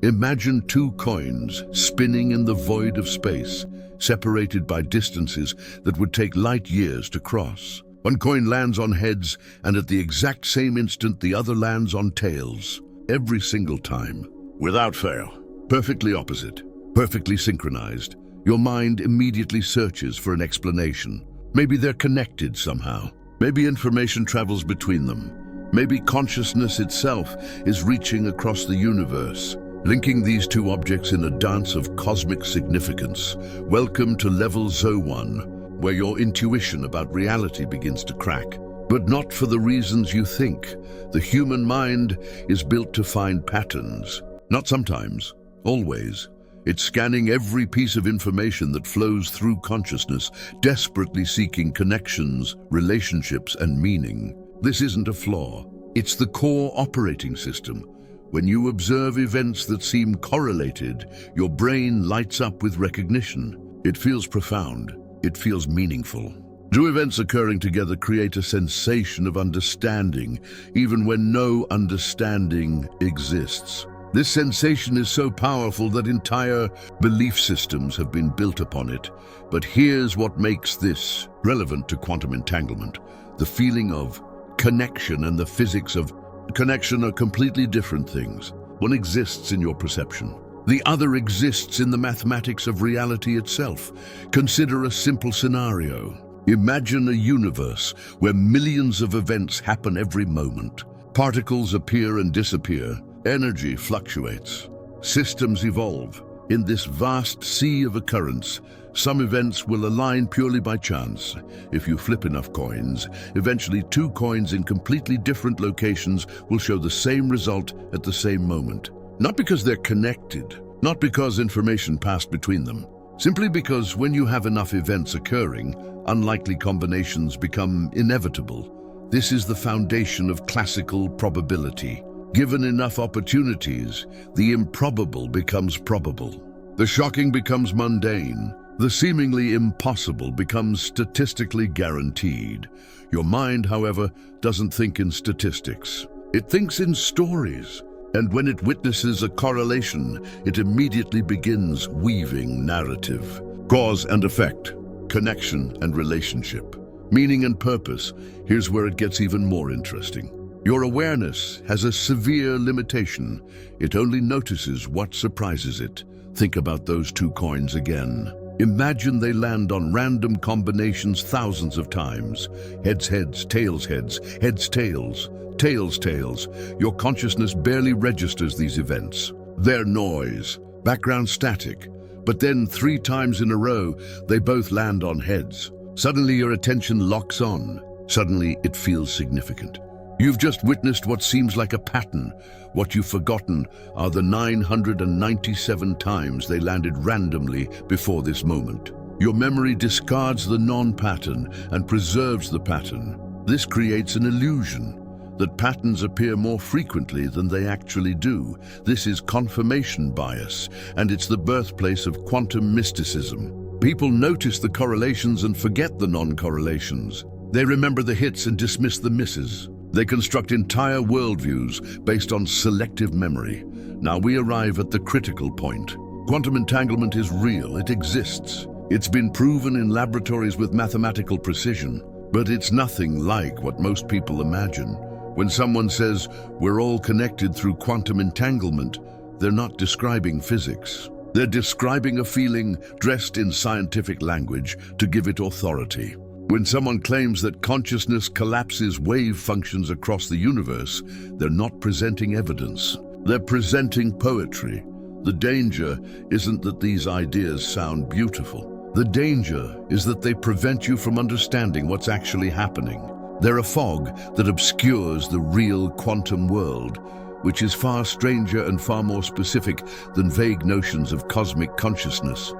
Imagine two coins spinning in the void of space, separated by distances that would take light years to cross. One coin lands on heads, and at the exact same instant the other lands on tails. Every single time, without fail. Perfectly opposite, perfectly synchronized. Your mind immediately searches for an explanation. Maybe they're connected somehow. Maybe information travels between them. Maybe consciousness itself is reaching across the universe, linking these two objects in a dance of cosmic significance. Welcome to Level 01, where your intuition about reality begins to crack. But not for the reasons you think. The human mind is built to find patterns. Not sometimes, always. It's scanning every piece of information that flows through consciousness, desperately seeking connections, relationships, and meaning. This isn't a flaw. It's the core operating system. When you observe events that seem correlated, your brain lights up with recognition. It feels profound. It feels meaningful. Two events occurring together create a sensation of understanding, even when no understanding exists. This sensation is so powerful that entire belief systems have been built upon it. But here's what makes this relevant to quantum entanglement. The feeling of connection and the physics of connection are completely different things. One exists in your perception. The other exists in the mathematics of reality itself. Consider a simple scenario. Imagine a universe where millions of events happen every moment. Particles appear and disappear. Energy fluctuates. Systems evolve. In this vast sea of occurrence, some events will align purely by chance. If you flip enough coins, eventually two coins in completely different locations will show the same result at the same moment. Not because they're connected, not because information passed between them, simply because when you have enough events occurring, unlikely combinations become inevitable. This is the foundation of classical probability. Given enough opportunities, the improbable becomes probable. The shocking becomes mundane. The seemingly impossible becomes statistically guaranteed. Your mind, however, doesn't think in statistics. It thinks in stories. And when it witnesses a correlation, it immediately begins weaving narrative. Cause and effect, connection and relationship, meaning and purpose. Here's where it gets even more interesting. Your awareness has a severe limitation. It only notices what surprises it. Think about those two coins again. Imagine they land on random combinations thousands of times. Heads, heads, tails, heads, heads, tails, tails, tails. Your consciousness barely registers these events. They're noise, background static. But then 3 times in a row, they both land on heads. Suddenly your attention locks on. Suddenly it feels significant. You've just witnessed what seems like a pattern. What you've forgotten are the 997 times they landed randomly before this moment. Your memory discards the non-pattern and preserves the pattern. This creates an illusion that patterns appear more frequently than they actually do. This is confirmation bias, and it's the birthplace of quantum mysticism. People notice the correlations and forget the non-correlations. They remember the hits and dismiss the misses. They construct entire worldviews based on selective memory. Now we arrive at the critical point. Quantum entanglement is real, it exists. It's been proven in laboratories with mathematical precision, but it's nothing like what most people imagine. When someone says, we're all connected through quantum entanglement, they're not describing physics. They're describing a feeling dressed in scientific language to give it authority. When someone claims that consciousness collapses wave functions across the universe, they're not presenting evidence. They're presenting poetry. The danger isn't that these ideas sound beautiful. The danger is that they prevent you from understanding what's actually happening. They're a fog that obscures the real quantum world, which is far stranger and far more specific than vague notions of cosmic consciousness.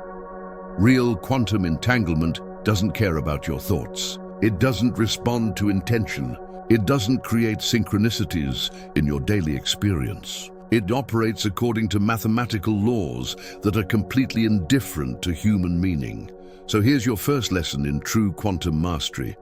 Real quantum entanglement doesn't care about your thoughts. It doesn't respond to intention. It doesn't create synchronicities in your daily experience. It operates according to mathematical laws that are completely indifferent to human meaning. So here's your first lesson in true quantum mastery.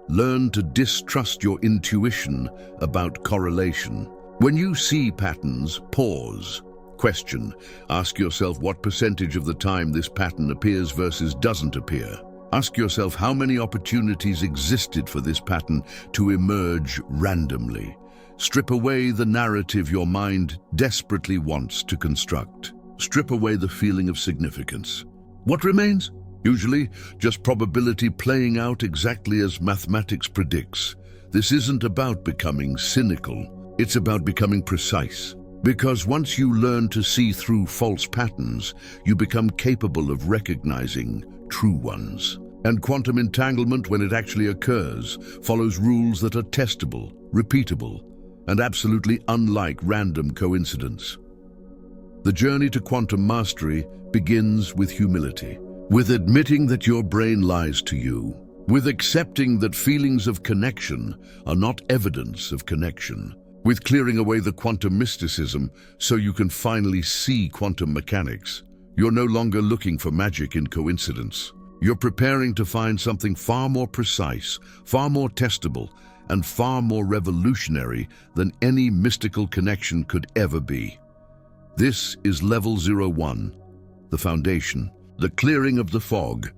Learn to distrust your intuition about correlation. When you see patterns, pause. Question: ask yourself what percentage of the time this pattern appears versus doesn't appear. Ask yourself how many opportunities existed for this pattern to emerge randomly. Strip away the narrative your mind desperately wants to construct. Strip away the feeling of significance. What remains? Usually, just probability playing out exactly as mathematics predicts. This isn't about becoming cynical. It's about becoming precise. Because once you learn to see through false patterns, you become capable of recognizing true ones. And quantum entanglement, when it actually occurs, follows rules that are testable, repeatable, and absolutely unlike random coincidence. The journey to quantum mastery begins with humility, with admitting that your brain lies to you, with accepting that feelings of connection are not evidence of connection, with clearing away the quantum mysticism so you can finally see quantum mechanics. You're no longer looking for magic in coincidence. You're preparing to find something far more precise, far more testable, and far more revolutionary than any mystical connection could ever be. This is Level 01, the foundation, the clearing of the fog.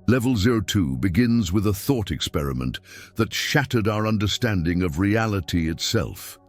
Level 02 begins with a thought experiment that shattered our understanding of reality itself.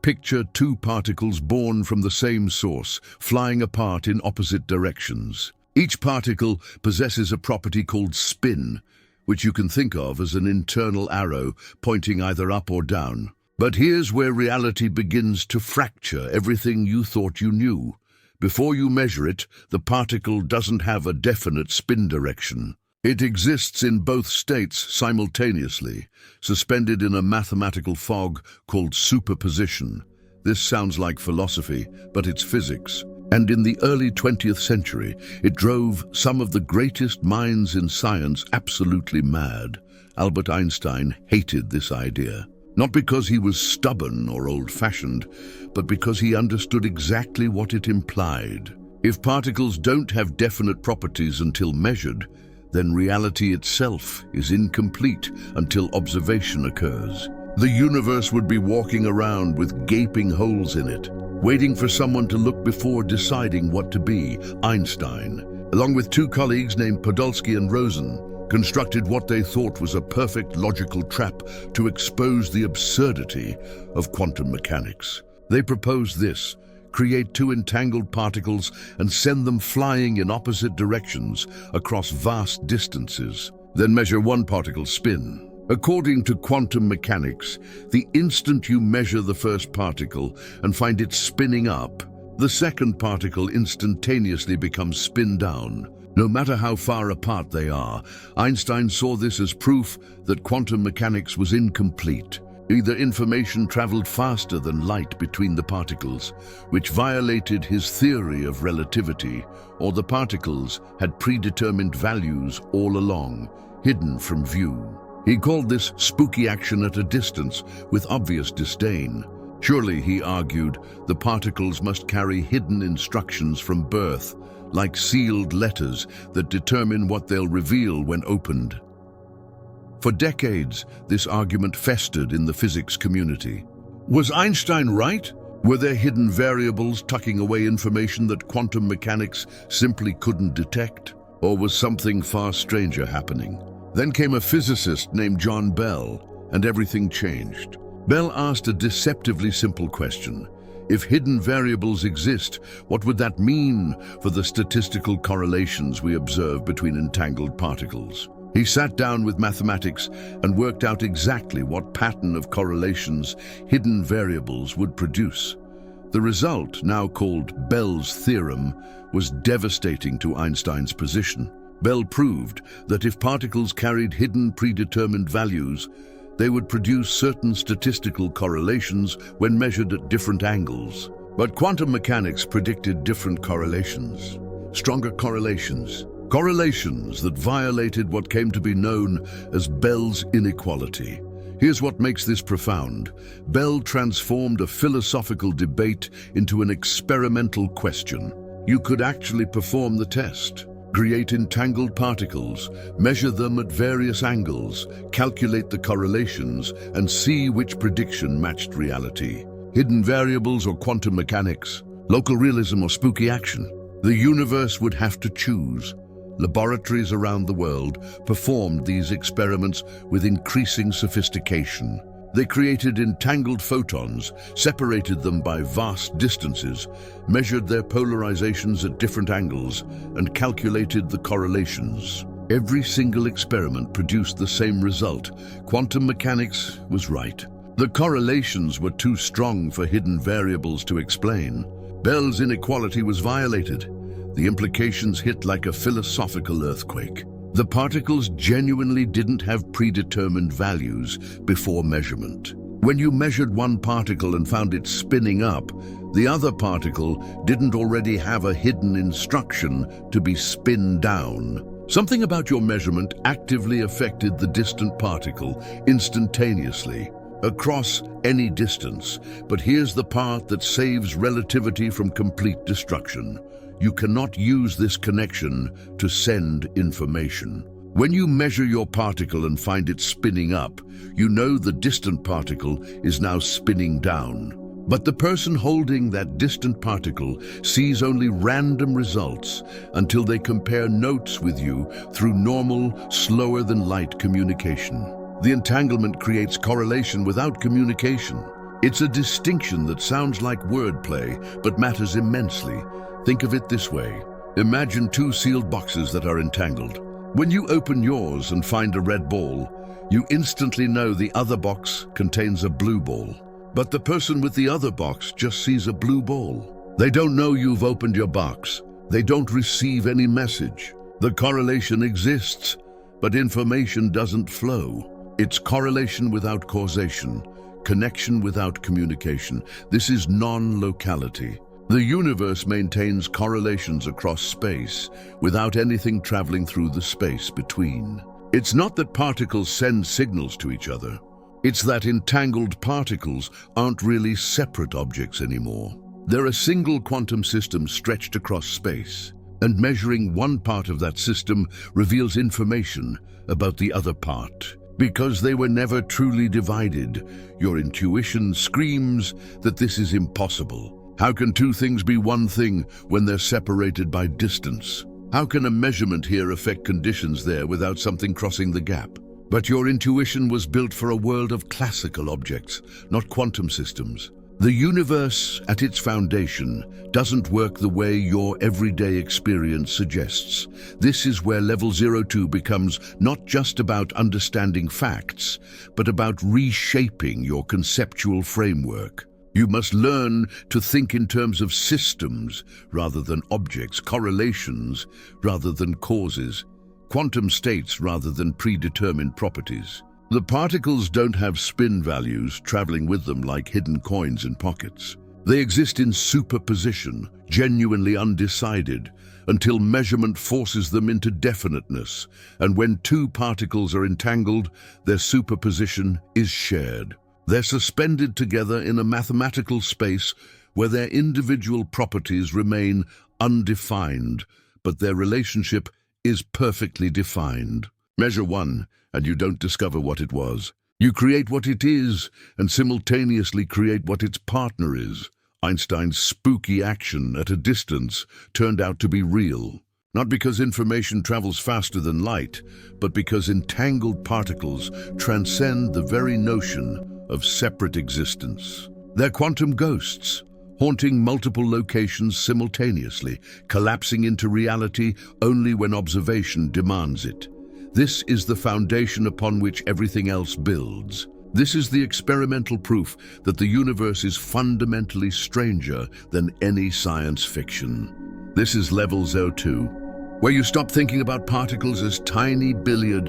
Picture two particles born from the same source, flying apart in opposite directions. Each particle possesses a property called spin, which you can think of as an internal arrow pointing either up or down. But here's where reality begins to fracture everything you thought you knew. Before you measure it, the particle doesn't have a definite spin direction. It exists in both states simultaneously, suspended in a mathematical fog called superposition. This sounds like philosophy, but it's physics. And in the early 20th century, it drove some of the greatest minds in science absolutely mad. Albert Einstein hated this idea, not because he was stubborn or old-fashioned, but because he understood exactly what it implied. If particles don't have definite properties until measured, then reality itself is incomplete until observation occurs. The universe would be walking around with gaping holes in it, waiting for someone to look before deciding what to be. Einstein, along with two colleagues named Podolsky and Rosen, constructed what they thought was a perfect logical trap to expose the absurdity of quantum mechanics. They proposed this: create two entangled particles and send them flying in opposite directions across vast distances. Then measure one particle's spin. According to quantum mechanics, the instant you measure the first particle and find it spinning up, the second particle instantaneously becomes spin down. No matter how far apart they are, Einstein saw this as proof that quantum mechanics was incomplete. Either information traveled faster than light between the particles, which violated his theory of relativity, or the particles had predetermined values all along, hidden from view. He called this spooky action at a distance with obvious disdain. Surely, he argued, the particles must carry hidden instructions from birth, like sealed letters that determine what they'll reveal when opened. For decades, this argument festered in the physics community. Was Einstein right? Were there hidden variables tucking away information that quantum mechanics simply couldn't detect? Or was something far stranger happening? Then came a physicist named John Bell, and everything changed. Bell asked a deceptively simple question. If hidden variables exist, what would that mean for the statistical correlations we observe between entangled particles? He sat down with mathematics and worked out exactly what pattern of correlations hidden variables would produce. The result, now called Bell's theorem, was devastating to Einstein's position. Bell proved that if particles carried hidden predetermined values, they would produce certain statistical correlations when measured at different angles. But quantum mechanics predicted different correlations, stronger correlations. Correlations that violated what came to be known as Bell's inequality. Here's what makes this profound. Bell transformed a philosophical debate into an experimental question. You could actually perform the test, create entangled particles, measure them at various angles, calculate the correlations, and see which prediction matched reality. Hidden variables or quantum mechanics? local realism or spooky action. The universe would have to choose. Laboratories around the world performed these experiments with increasing sophistication. They created entangled photons, separated them by vast distances, measured their polarizations at different angles, and calculated the correlations. Every single experiment produced the same result. Quantum mechanics was right. The correlations were too strong for hidden variables to explain. Bell's inequality was violated. The implications hit like a philosophical earthquake. The particles genuinely didn't have predetermined values before measurement. When you measured one particle and found it spinning up, the other particle didn't already have a hidden instruction to be spin down. Something about your measurement actively affected the distant particle instantaneously, across any distance. But here's the part that saves relativity from complete destruction. You cannot use this connection to send information. When you measure your particle and find it spinning up, you know the distant particle is now spinning down. But the person holding that distant particle sees only random results until they compare notes with you through normal, slower-than-light communication. The entanglement creates correlation without communication. It's a distinction that sounds like wordplay, but matters immensely. Think of it this way. Imagine two sealed boxes that are entangled. When you open yours and find a red ball, you instantly know the other box contains a blue ball. But the person with the other box just sees a blue ball. They don't know you've opened your box. They don't receive any message. The correlation exists, but information doesn't flow. It's correlation without causation, connection without communication. This is non-locality. The universe maintains correlations across space without anything traveling through the space between. It's not that particles send signals to each other. It's that entangled particles aren't really separate objects anymore. They're a single quantum system stretched across space, and measuring one part of that system reveals information about the other part. Because they were never truly divided, your intuition screams that this is impossible. How can two things be one thing when they're separated by distance? How can a measurement here affect conditions there without something crossing the gap? But your intuition was built for a world of classical objects, not quantum systems. The universe, at its foundation, doesn't work the way your everyday experience suggests. This is where Level 02 becomes not just about understanding facts, but about reshaping your conceptual framework. You must learn to think in terms of systems rather than objects, correlations rather than causes, quantum states rather than predetermined properties. The particles don't have spin values traveling with them like hidden coins in pockets. They exist in superposition, genuinely undecided, until measurement forces them into definiteness. And when two particles are entangled, their superposition is shared. They're suspended together in a mathematical space where their individual properties remain undefined, but their relationship is perfectly defined. Measure one, and you don't discover what it was. You create what it is, and simultaneously create what its partner is. Einstein's spooky action at a distance turned out to be real. Not because information travels faster than light, but because entangled particles transcend the very notion of separate existence. They're quantum ghosts, haunting multiple locations simultaneously, collapsing into reality only when observation demands it. This is the foundation upon which everything else builds. This is the experimental proof that the universe is fundamentally stranger than any science fiction. This is Level 02, where you stop thinking about particles as tiny billiard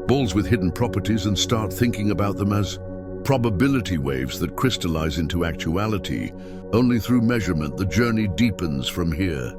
balls with hidden properties and start thinking about them as probability waves that crystallize into actuality. Only through measurement the journey deepens from here.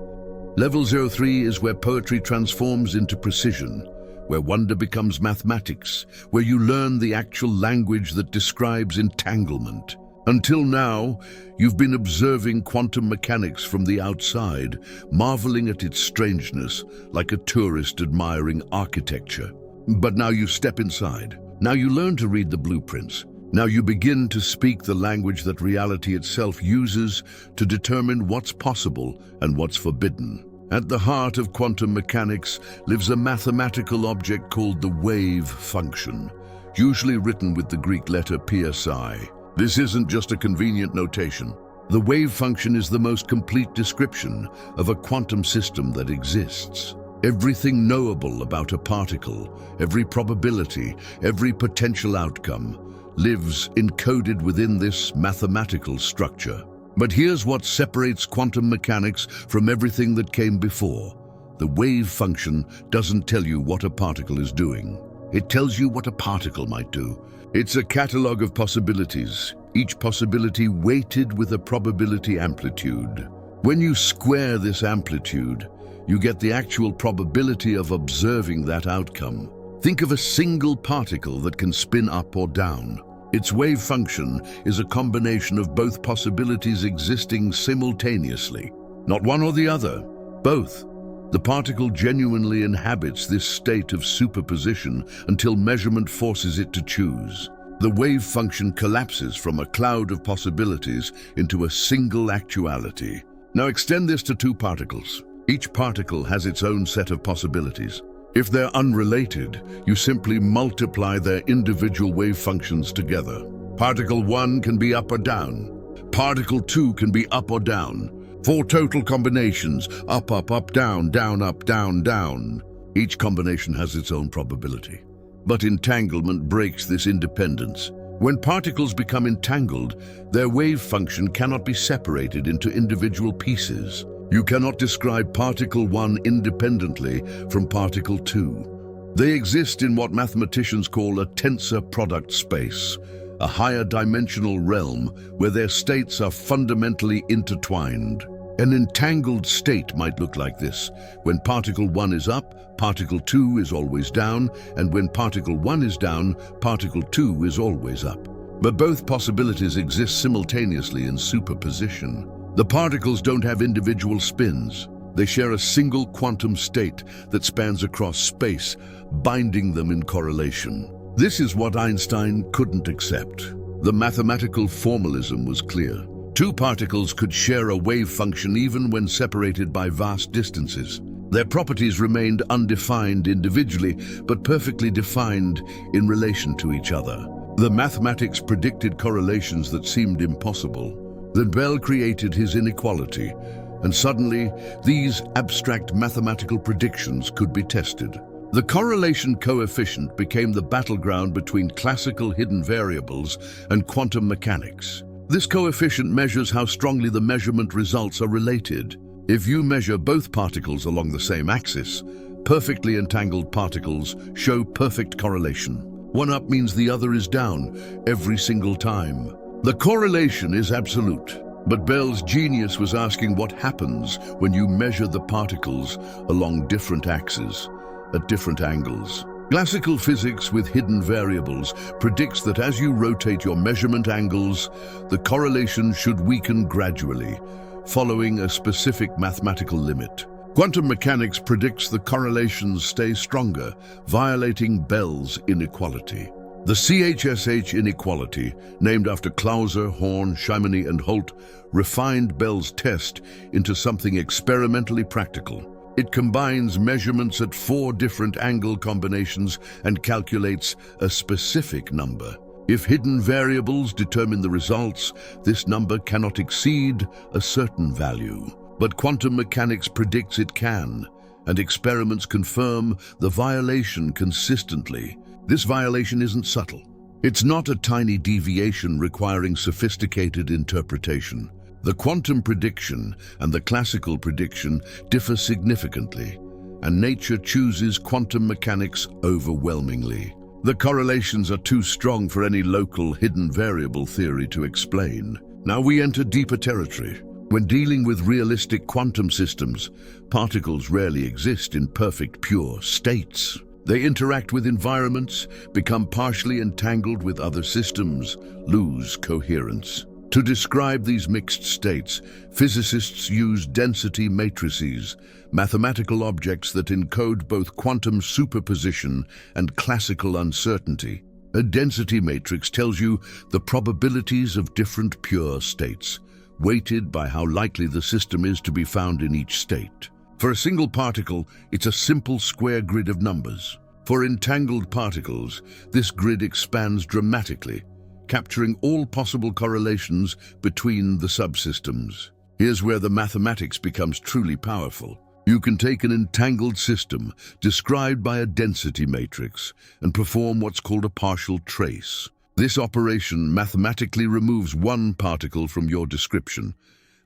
Level 03 is where poetry transforms into precision, where wonder becomes mathematics, where you learn the actual language that describes entanglement. Until now, you've been observing quantum mechanics from the outside, marveling at its strangeness, like a tourist admiring architecture. But now you step inside. Now you learn to read the blueprints. Now you begin to speak the language that reality itself uses to determine what's possible and what's forbidden. At the heart of quantum mechanics lives a mathematical object called the wave function, usually written with the Greek letter psi. This isn't just a convenient notation. The wave function is the most complete description of a quantum system that exists. Everything knowable about a particle, every probability, every potential outcome, lives encoded within this mathematical structure. But here's what separates quantum mechanics from everything that came before. The wave function doesn't tell you what a particle is doing. It tells you what a particle might do. It's a catalog of possibilities, each possibility weighted with a probability amplitude. When you square this amplitude, you get the actual probability of observing that outcome. Think of a single particle that can spin up or down. Its wave function is a combination of both possibilities existing simultaneously. Not one or the other, both. The particle genuinely inhabits this state of superposition until measurement forces it to choose. The wave function collapses from a cloud of possibilities into a single actuality. Now extend this to two particles. Each particle has its own set of possibilities. If they're unrelated, you simply multiply their individual wave functions together. Particle 1 can be up or down. Particle 2 can be up or down. 4 total combinations, up, up, up, down, down, up, down, down. Each combination has its own probability. But entanglement breaks this independence. When particles become entangled, their wave function cannot be separated into individual pieces. You cannot describe particle 1 independently from particle 2. They exist in what mathematicians call a tensor product space, a higher dimensional realm where their states are fundamentally intertwined. An entangled state might look like this. When particle 1 is up, particle 2 is always down, and when particle 1 is down, particle 2 is always up. But both possibilities exist simultaneously in superposition. The particles don't have individual spins. They share a single quantum state that spans across space, binding them in correlation. This is what Einstein couldn't accept. The mathematical formalism was clear. Two particles could share a wave function even when separated by vast distances. Their properties remained undefined individually, but perfectly defined in relation to each other. The mathematics predicted correlations that seemed impossible. Then Bell created his inequality, and suddenly these abstract mathematical predictions could be tested. The correlation coefficient became the battleground between classical hidden variables and quantum mechanics. This coefficient measures how strongly the measurement results are related. If you measure both particles along the same axis, perfectly entangled particles show perfect correlation. One up means the other is down every single time. The correlation is absolute, but Bell's genius was asking what happens when you measure the particles along different axes, at different angles. Classical physics with hidden variables predicts that as you rotate your measurement angles, the correlation should weaken gradually, following a specific mathematical limit. Quantum mechanics predicts the correlations stay stronger, violating Bell's inequality. The CHSH inequality, named after Clauser, Horn, Chamonix, and Holt, refined Bell's test into something experimentally practical. It combines measurements at 4 different angle combinations and calculates a specific number. If hidden variables determine the results, this number cannot exceed a certain value. But quantum mechanics predicts it can, and experiments confirm the violation consistently. This violation isn't subtle. It's not a tiny deviation requiring sophisticated interpretation. The quantum prediction and the classical prediction differ significantly, and nature chooses quantum mechanics overwhelmingly. The correlations are too strong for any local hidden variable theory to explain. Now we enter deeper territory. When dealing with realistic quantum systems, particles rarely exist in perfect pure states. They interact with environments, become partially entangled with other systems, lose coherence. To describe these mixed states, physicists use density matrices, mathematical objects that encode both quantum superposition and classical uncertainty. A density matrix tells you the probabilities of different pure states, weighted by how likely the system is to be found in each state. For a single particle, it's a simple square grid of numbers. For entangled particles, this grid expands dramatically, capturing all possible correlations between the subsystems. Here's where the mathematics becomes truly powerful. You can take an entangled system, described by a density matrix, and perform what's called a partial trace. This operation mathematically removes one particle from your description,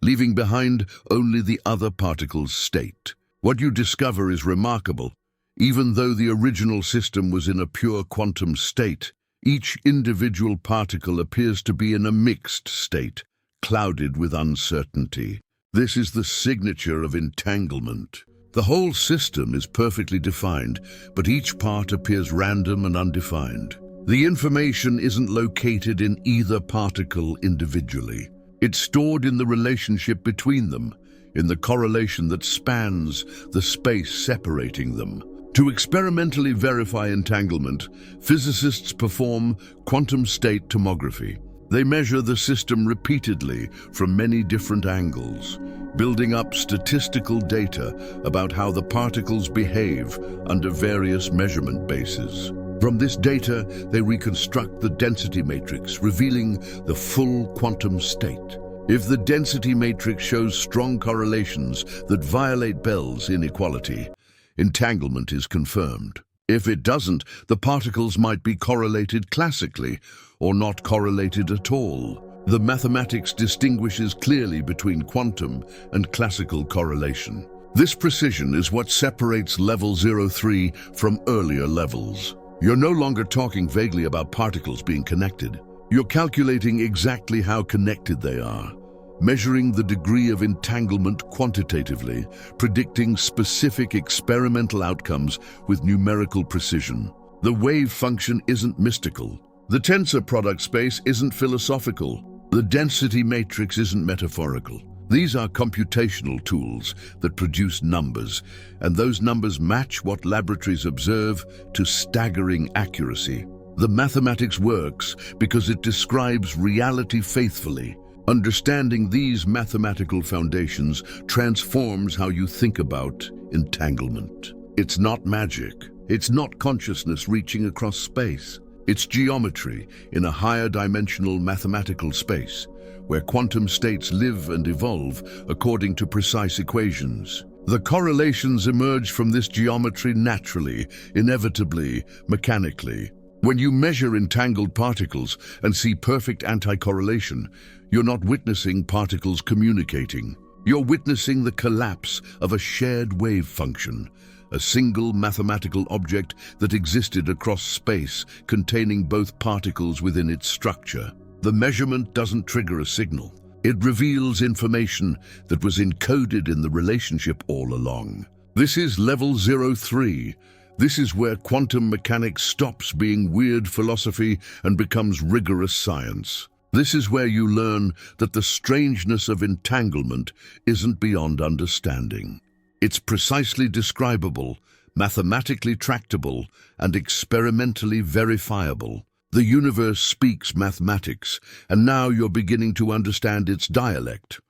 leaving behind only the other particle's state. What you discover is remarkable. Even though the original system was in a pure quantum state, each individual particle appears to be in a mixed state, clouded with uncertainty. This is the signature of entanglement. The whole system is perfectly defined, but each part appears random and undefined. The information isn't located in either particle individually. It's stored in the relationship between them, in the correlation that spans the space separating them. To experimentally verify entanglement, physicists perform quantum state tomography. They measure the system repeatedly from many different angles, building up statistical data about how the particles behave under various measurement bases. From this data, they reconstruct the density matrix, revealing the full quantum state. If the density matrix shows strong correlations that violate Bell's inequality, entanglement is confirmed. If it doesn't, the particles might be correlated classically or not correlated at all. The mathematics distinguishes clearly between quantum and classical correlation. This precision is what separates level 03 from earlier levels. You're no longer talking vaguely about particles being connected. You're calculating exactly how connected they are, measuring the degree of entanglement quantitatively, predicting specific experimental outcomes with numerical precision. The wave function isn't mystical. The tensor product space isn't philosophical. The density matrix isn't metaphorical. These are computational tools that produce numbers, and those numbers match what laboratories observe to staggering accuracy. The mathematics works because it describes reality faithfully. Understanding these mathematical foundations transforms how you think about entanglement. It's not magic. It's not consciousness reaching across space. It's geometry in a higher dimensional mathematical space, where quantum states live and evolve according to precise equations. The correlations emerge from this geometry naturally, inevitably, mechanically. When you measure entangled particles and see perfect anti-correlation, you're not witnessing particles communicating. You're witnessing the collapse of a shared wave function, a single mathematical object that existed across space, containing both particles within its structure. The measurement doesn't trigger a signal. It reveals information that was encoded in the relationship all along. This is level 03. This is where quantum mechanics stops being weird philosophy and becomes rigorous science. This is where you learn that the strangeness of entanglement isn't beyond understanding. It's precisely describable, mathematically tractable, and experimentally verifiable. The universe speaks mathematics, and now you're beginning to understand its dialect.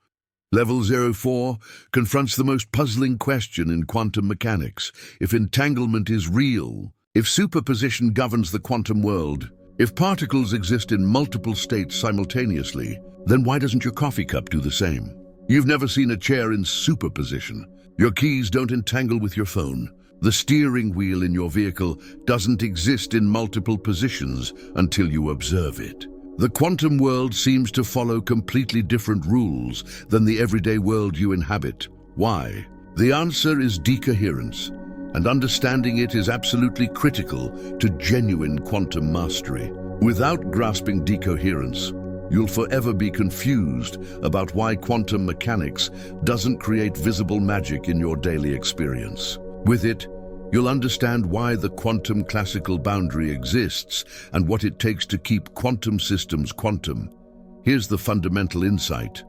Level 04 confronts the most puzzling question in quantum mechanics. If entanglement is real, if superposition governs the quantum world, if particles exist in multiple states simultaneously, then why doesn't your coffee cup do the same? You've never seen a chair in superposition. Your keys don't entangle with your phone. The steering wheel in your vehicle doesn't exist in multiple positions until you observe it. The quantum world seems to follow completely different rules than the everyday world you inhabit. Why? The answer is decoherence, and understanding it is absolutely critical to genuine quantum mastery. Without grasping decoherence, you'll forever be confused about why quantum mechanics doesn't create visible magic in your daily experience. With it, you'll understand why the quantum classical boundary exists and what it takes to keep quantum systems quantum. Here's the fundamental insight.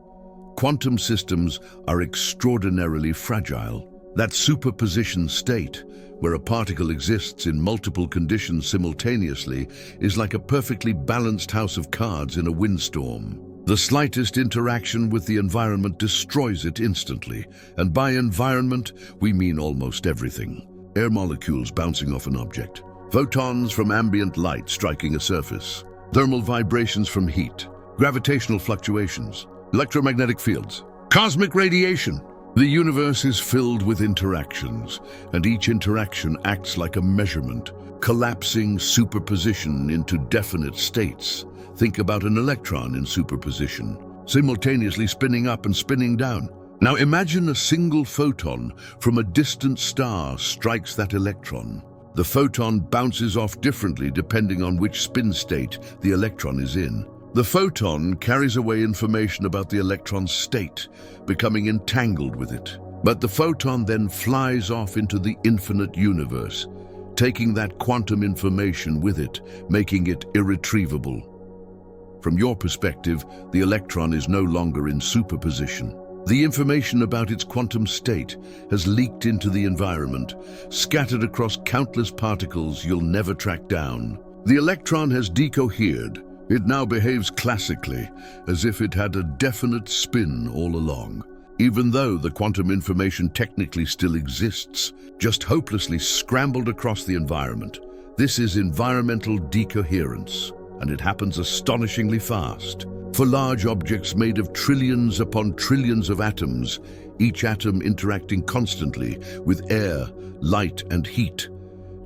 Quantum systems are extraordinarily fragile. That superposition state, where a particle exists in multiple conditions simultaneously, is like a perfectly balanced house of cards in a windstorm. The slightest interaction with the environment destroys it instantly, and by environment, we mean almost everything. Air molecules bouncing off an object, photons from ambient light striking a surface, thermal vibrations from heat, gravitational fluctuations, electromagnetic fields, cosmic radiation. The universe is filled with interactions, and each interaction acts like a measurement, collapsing superposition into definite states. Think about an electron in superposition, simultaneously spinning up and spinning down. Now imagine a single photon from a distant star strikes that electron. The photon bounces off differently depending on which spin state the electron is in. The photon carries away information about the electron's state, becoming entangled with it. But the photon then flies off into the infinite universe, taking that quantum information with it, making it irretrievable. From your perspective, the electron is no longer in superposition. The information about its quantum state has leaked into the environment, scattered across countless particles you'll never track down. The electron has decohered. It now behaves classically, as if it had a definite spin all along. Even though the quantum information technically still exists, just hopelessly scrambled across the environment. This is environmental decoherence, and it happens astonishingly fast. For large objects made of trillions upon trillions of atoms, each atom interacting constantly with air, light, and heat,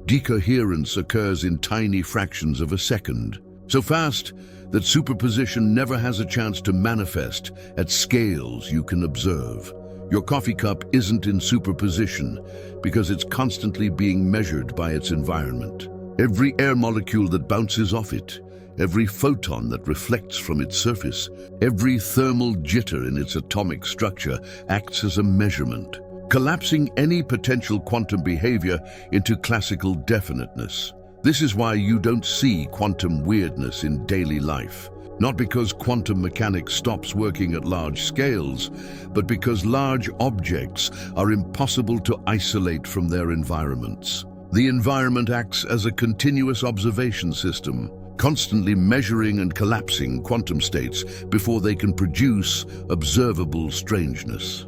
decoherence occurs in tiny fractions of a second. So fast that superposition never has a chance to manifest at scales you can observe. Your coffee cup isn't in superposition because it's constantly being measured by its environment. Every air molecule that bounces off it, every photon that reflects from its surface, every thermal jitter in its atomic structure acts as a measurement, collapsing any potential quantum behavior into classical definiteness. This is why you don't see quantum weirdness in daily life. Not because quantum mechanics stops working at large scales, but because large objects are impossible to isolate from their environments. The environment acts as a continuous observation system, constantly measuring and collapsing quantum states before they can produce observable strangeness.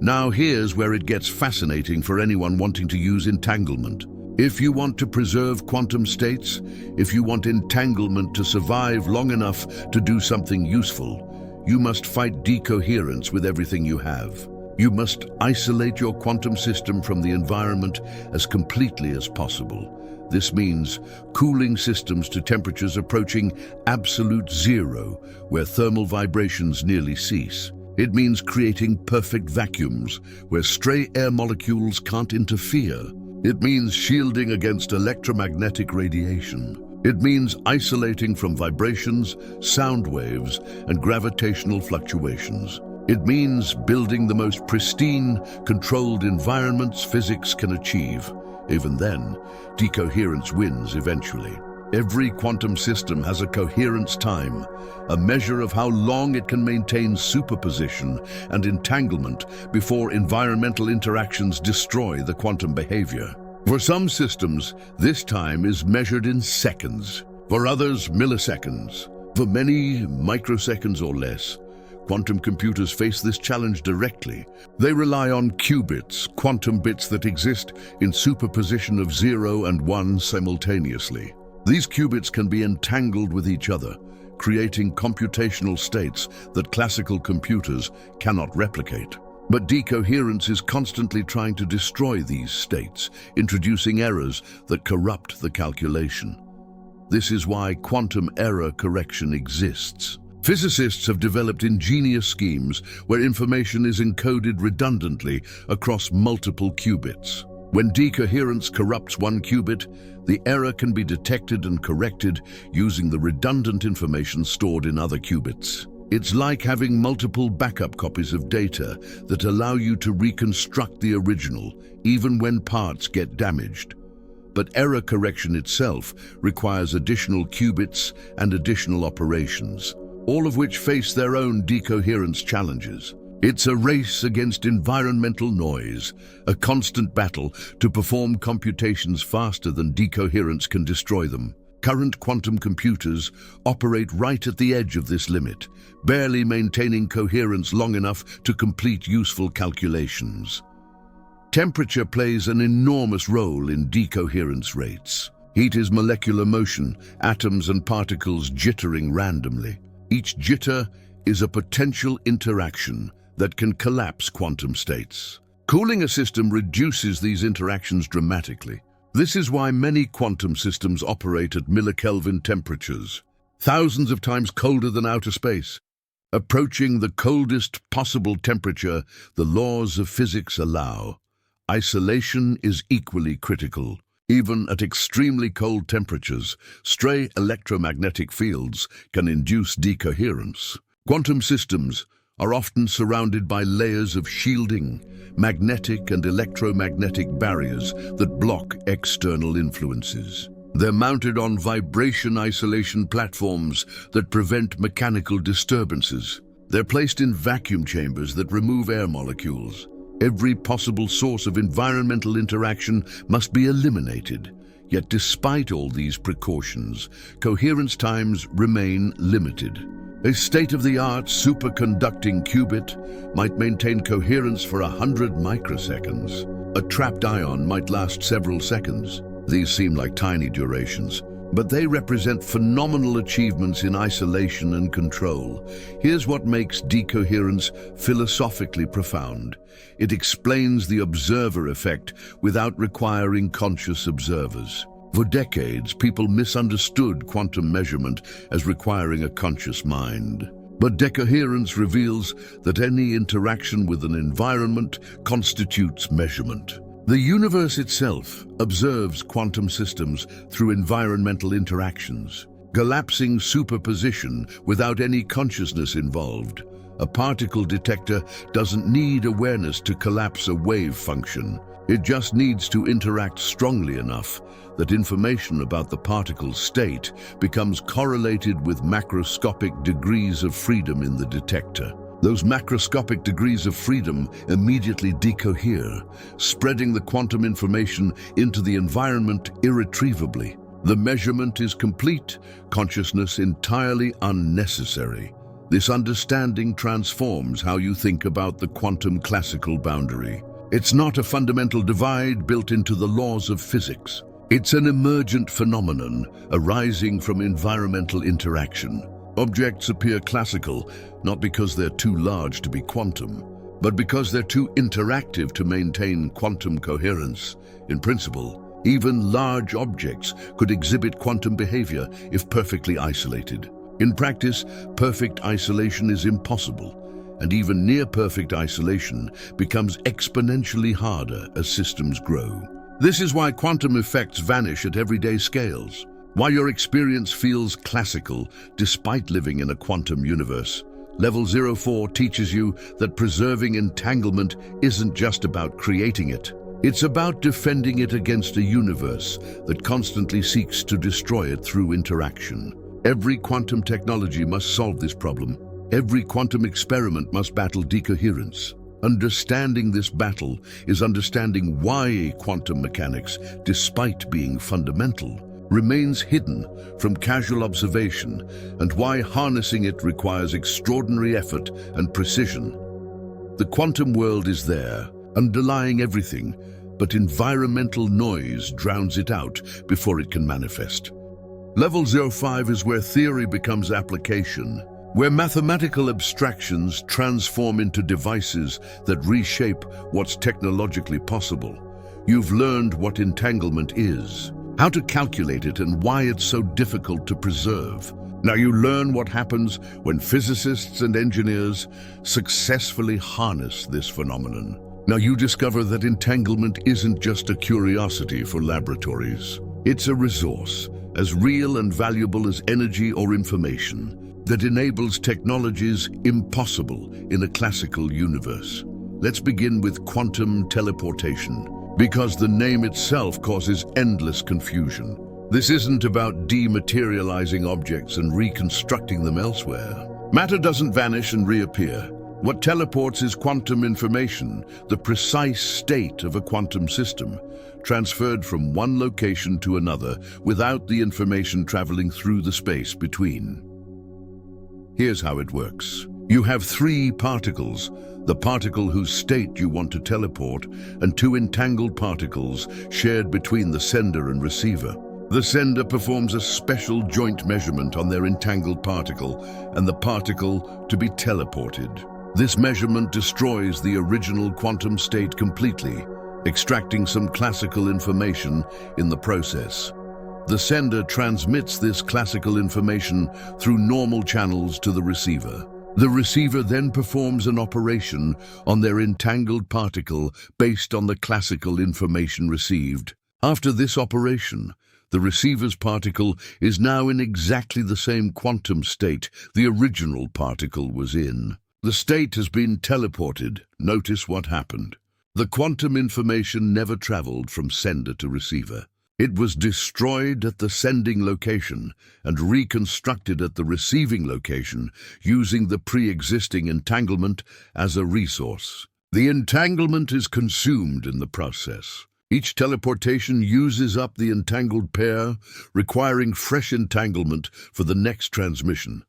Now here's where it gets fascinating for anyone wanting to use entanglement. If you want to preserve quantum states, if you want entanglement to survive long enough to do something useful, you must fight decoherence with everything you have. You must isolate your quantum system from the environment as completely as possible. This means cooling systems to temperatures approaching absolute zero, where thermal vibrations nearly cease. It means creating perfect vacuums, where stray air molecules can't interfere. It means shielding against electromagnetic radiation. It means isolating from vibrations, sound waves, and gravitational fluctuations. It means building the most pristine, controlled environments physics can achieve. Even then, decoherence wins eventually. Every quantum system has a coherence time, a measure of how long it can maintain superposition and entanglement before environmental interactions destroy the quantum behavior. For some systems, this time is measured in seconds. For others, milliseconds. For many, microseconds or less. Quantum computers face this challenge directly. They rely on qubits, quantum bits that exist in superposition of 0 and 1 simultaneously. These qubits can be entangled with each other, creating computational states that classical computers cannot replicate. But decoherence is constantly trying to destroy these states, introducing errors that corrupt the calculation. This is why quantum error correction exists. Physicists have developed ingenious schemes where information is encoded redundantly across multiple qubits. When decoherence corrupts one qubit, the error can be detected and corrected using the redundant information stored in other qubits. It's like having multiple backup copies of data that allow you to reconstruct the original, even when parts get damaged. But error correction itself requires additional qubits and additional operations, all of which face their own decoherence challenges. It's a race against environmental noise, a constant battle to perform computations faster than decoherence can destroy them. Current quantum computers operate right at the edge of this limit, barely maintaining coherence long enough to complete useful calculations. Temperature plays an enormous role in decoherence rates. Heat is molecular motion, atoms and particles jittering randomly. Each jitter is a potential interaction that can collapse quantum states. Cooling a system reduces these interactions dramatically. This is why many quantum systems operate at millikelvin temperatures, thousands of times colder than outer space. Approaching the coldest possible temperature the laws of physics allow, isolation is equally critical. Even at extremely cold temperatures, stray electromagnetic fields can induce decoherence. Quantum systems are often surrounded by layers of shielding, magnetic and electromagnetic barriers that block external influences. They're mounted on vibration isolation platforms that prevent mechanical disturbances. They're placed in vacuum chambers that remove air molecules. Every possible source of environmental interaction must be eliminated. Yet despite all these precautions, coherence times remain limited. A state-of-the-art superconducting qubit might maintain coherence for 100 microseconds. A trapped ion might last several seconds. These seem like tiny durations, but they represent phenomenal achievements in isolation and control. Here's what makes decoherence philosophically profound. It explains the observer effect without requiring conscious observers. For decades, people misunderstood quantum measurement as requiring a conscious mind. But decoherence reveals that any interaction with an environment constitutes measurement. The universe itself observes quantum systems through environmental interactions, collapsing superposition without any consciousness involved. A particle detector doesn't need awareness to collapse a wave function. It just needs to interact strongly enough that information about the particle's state becomes correlated with macroscopic degrees of freedom in the detector. Those macroscopic degrees of freedom immediately decohere, spreading the quantum information into the environment irretrievably. The measurement is complete, consciousness entirely unnecessary. This understanding transforms how you think about the quantum classical boundary. It's not a fundamental divide built into the laws of physics. It's an emergent phenomenon arising from environmental interaction. Objects appear classical not because they're too large to be quantum, but because they're too interactive to maintain quantum coherence. In principle, even large objects could exhibit quantum behavior if perfectly isolated. In practice, perfect isolation is impossible, and even near-perfect isolation becomes exponentially harder as systems grow. This is why quantum effects vanish at everyday scales, why your experience feels classical despite living in a quantum universe. Level 04 teaches you that preserving entanglement isn't just about creating it. It's about defending it against a universe that constantly seeks to destroy it through interaction. Every quantum technology must solve this problem. Every quantum experiment must battle decoherence. Understanding this battle is understanding why quantum mechanics, despite being fundamental, remains hidden from casual observation, and why harnessing it requires extraordinary effort and precision. The quantum world is there, underlying everything, but environmental noise drowns it out before it can manifest. Level 05 is where theory becomes application, where mathematical abstractions transform into devices that reshape what's technologically possible. You've learned what entanglement is, how to calculate it, and why it's so difficult to preserve. Now you learn what happens when physicists and engineers successfully harness this phenomenon. Now you discover that entanglement isn't just a curiosity for laboratories. It's a resource, as real and valuable as energy or information, that enables technologies impossible in a classical universe. Let's begin with quantum teleportation, because the name itself causes endless confusion. This isn't about dematerializing objects and reconstructing them elsewhere. Matter doesn't vanish and reappear. What teleports is quantum information, the precise state of a quantum system, transferred from one location to another without the information traveling through the space between. Here's how it works. You have three particles, the particle whose state you want to teleport, and two entangled particles shared between the sender and receiver. The sender performs a special joint measurement on their entangled particle and the particle to be teleported. This measurement destroys the original quantum state completely, extracting some classical information in the process. The sender transmits this classical information through normal channels to the receiver. The receiver then performs an operation on their entangled particle based on the classical information received. After this operation, the receiver's particle is now in exactly the same quantum state the original particle was in. The state has been teleported. Notice what happened. The quantum information never traveled from sender to receiver. It was destroyed at the sending location and reconstructed at the receiving location using the pre-existing entanglement as a resource. The entanglement is consumed in the process. Each teleportation uses up the entangled pair, requiring fresh entanglement for the next transmission.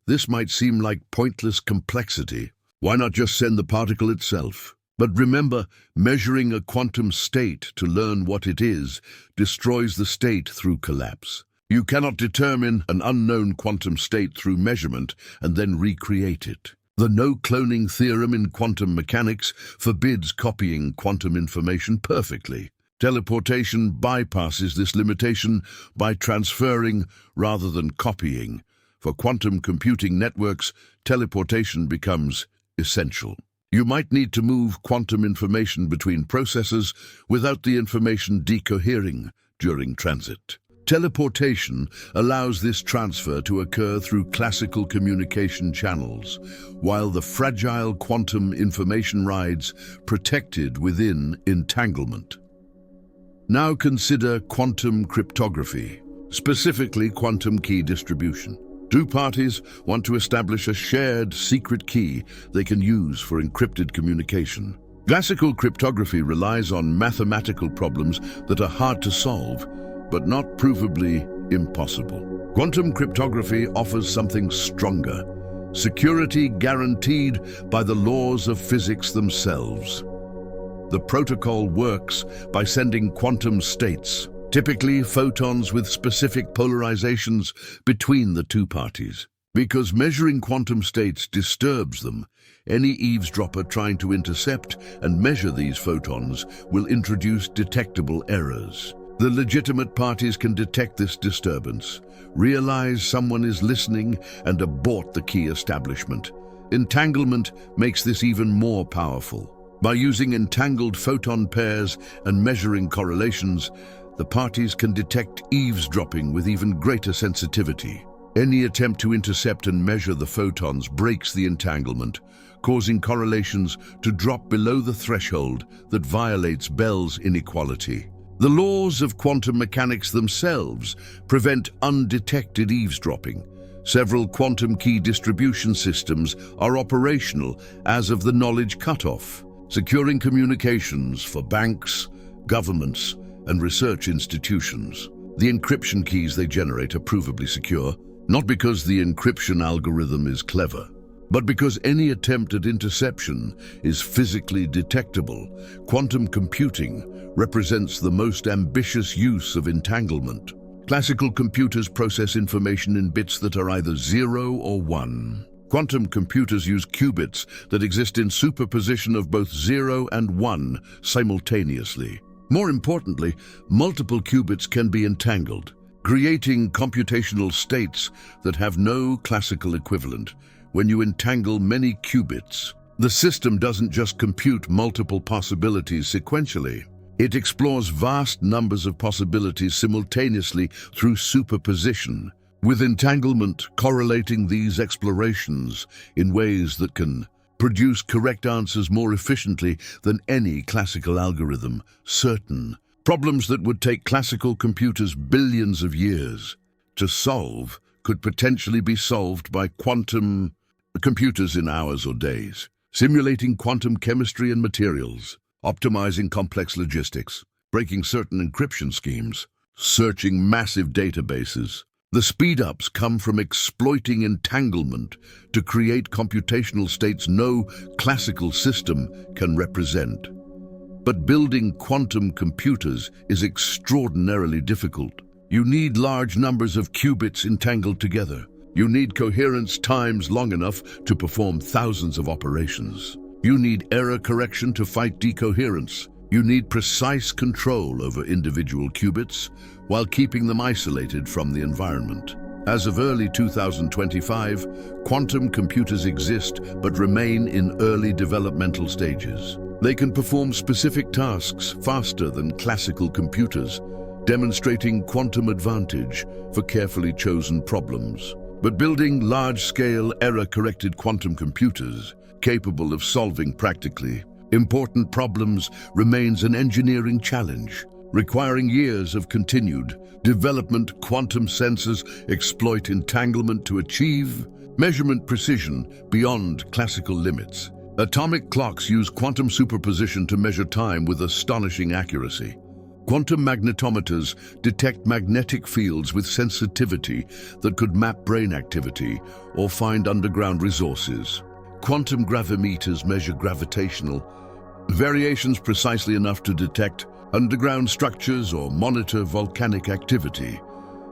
This might seem like pointless complexity. Why not just send the particle itself? But remember, measuring a quantum state to learn what it is destroys the state through collapse. You cannot determine an unknown quantum state through measurement and then recreate it. The no-cloning theorem in quantum mechanics forbids copying quantum information perfectly. Teleportation bypasses this limitation by transferring rather than copying. For quantum computing networks, teleportation becomes essential. You might need to move quantum information between processors without the information decohering during transit. Teleportation allows this transfer to occur through classical communication channels, while the fragile quantum information rides protected within entanglement. Now consider quantum cryptography, specifically quantum key distribution. Two parties want to establish a shared secret key they can use for encrypted communication. Classical cryptography relies on mathematical problems that are hard to solve, but not provably impossible. Quantum cryptography offers something stronger, security guaranteed by the laws of physics themselves. The protocol works by sending quantum states, typically photons with specific polarizations, between the two parties. Because measuring quantum states disturbs them, any eavesdropper trying to intercept and measure these photons will introduce detectable errors. The legitimate parties can detect this disturbance, realize someone is listening, and abort the key establishment. Entanglement makes this even more powerful. By using entangled photon pairs and measuring correlations, the parties can detect eavesdropping with even greater sensitivity. Any attempt to intercept and measure the photons breaks the entanglement, causing correlations to drop below the threshold that violates Bell's inequality. The laws of quantum mechanics themselves prevent undetected eavesdropping. Several quantum key distribution systems are operational as of the knowledge cutoff, securing communications for banks, governments, and research institutions. The encryption keys they generate are provably secure, not because the encryption algorithm is clever, but because any attempt at interception is physically detectable. Quantum computing represents the most ambitious use of entanglement. Classical computers process information in bits that are either 0 or 1. Quantum computers use qubits that exist in superposition of both 0 and 1 simultaneously. More importantly, multiple qubits can be entangled, creating computational states that have no classical equivalent. When you entangle many qubits, the system doesn't just compute multiple possibilities sequentially. It explores vast numbers of possibilities simultaneously through superposition, with entanglement correlating these explorations in ways that can produce correct answers more efficiently than any classical algorithm. Certain problems that would take classical computers billions of years to solve could potentially be solved by quantum computers in hours or days. simulating quantum chemistry and materials, optimizing complex logistics, breaking certain encryption schemes, searching massive databases. The speed-ups come from exploiting entanglement to create computational states no classical system can represent. But building quantum computers is extraordinarily difficult. You need large numbers of qubits entangled together. You need coherence times long enough to perform thousands of operations. You need error correction to fight decoherence. You need precise control over individual qubits while keeping them isolated from the environment. As of early 2025, quantum computers exist but remain in early developmental stages. They can perform specific tasks faster than classical computers, demonstrating quantum advantage for carefully chosen problems. But building large-scale error-corrected quantum computers capable of solving practically important problems remains an engineering challenge, requiring years of continued development. Quantum sensors exploit entanglement to achieve measurement precision beyond classical limits. Atomic clocks use quantum superposition to measure time with astonishing accuracy. Quantum magnetometers detect magnetic fields with sensitivity that could map brain activity or find underground resources. Quantum gravimeters measure gravitational variations precisely enough to detect underground structures or monitor volcanic activity.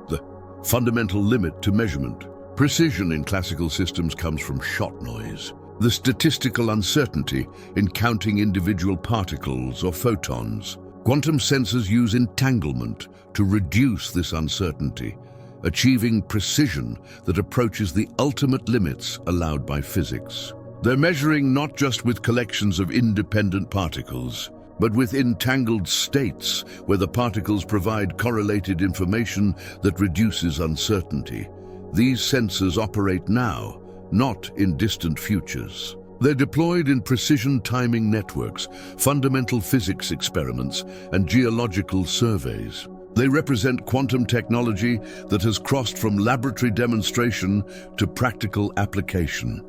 The fundamental limit to measurement precision in classical systems comes from shot noise, the statistical uncertainty in counting individual particles or photons. Quantum sensors use entanglement to reduce this uncertainty, achieving precision that approaches the ultimate limits allowed by physics. They're measuring not just with collections of independent particles, but with entangled states where the particles provide correlated information that reduces uncertainty. These sensors operate now, not in distant futures. They're deployed in precision timing networks, fundamental physics experiments, and geological surveys. They represent quantum technology that has crossed from laboratory demonstration to practical application.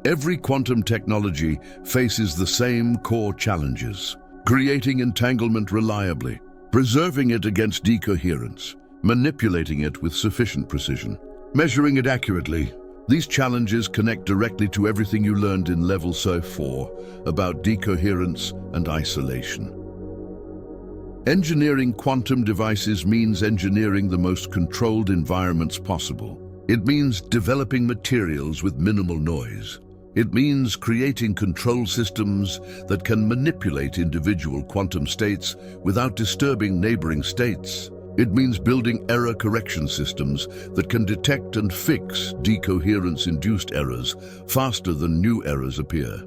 Every quantum technology faces the same core challenges: creating entanglement reliably, preserving it against decoherence, manipulating it with sufficient precision, measuring it accurately. These challenges connect directly to everything you learned in Level 4 about decoherence and isolation. Engineering quantum devices means engineering the most controlled environments possible. It means developing materials with minimal noise. It means creating control systems that can manipulate individual quantum states without disturbing neighboring states. It means building error correction systems that can detect and fix decoherence-induced errors faster than new errors appear.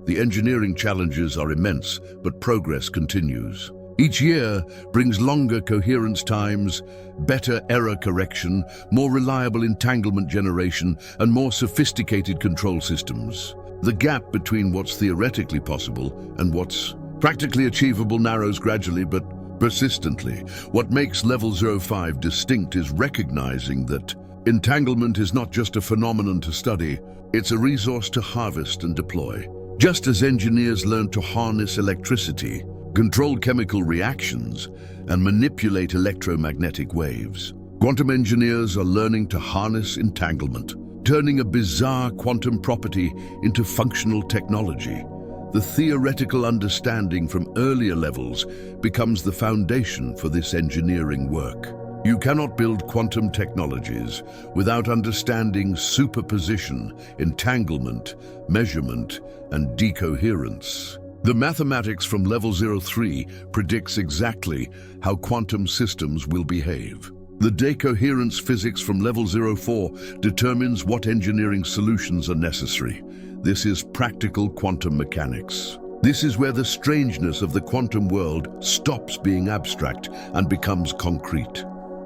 The engineering challenges are immense, but progress continues. Each year brings longer coherence times, better error correction, more reliable entanglement generation, and more sophisticated control systems. The gap between what's theoretically possible and what's practically achievable narrows gradually but persistently. What makes Level 05 distinct is recognizing that entanglement is not just a phenomenon to study, it's a resource to harvest and deploy. Just as engineers learn to harness electricity, control chemical reactions, and manipulate electromagnetic waves, quantum engineers are learning to harness entanglement, turning a bizarre quantum property into functional technology. The theoretical understanding from earlier levels becomes the foundation for this engineering work. You cannot build quantum technologies without understanding superposition, entanglement, measurement, and decoherence. The mathematics from Level 03 predicts exactly how quantum systems will behave. The decoherence physics from Level 04 determines what engineering solutions are necessary. This is practical quantum mechanics. This is where the strangeness of the quantum world stops being abstract and becomes concrete.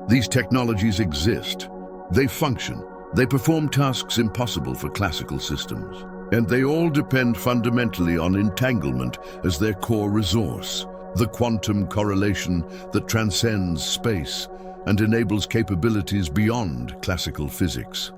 These technologies exist. They function. They perform tasks impossible for classical systems. And they all depend fundamentally on entanglement as their core resource, the quantum correlation that transcends space and enables capabilities beyond classical physics.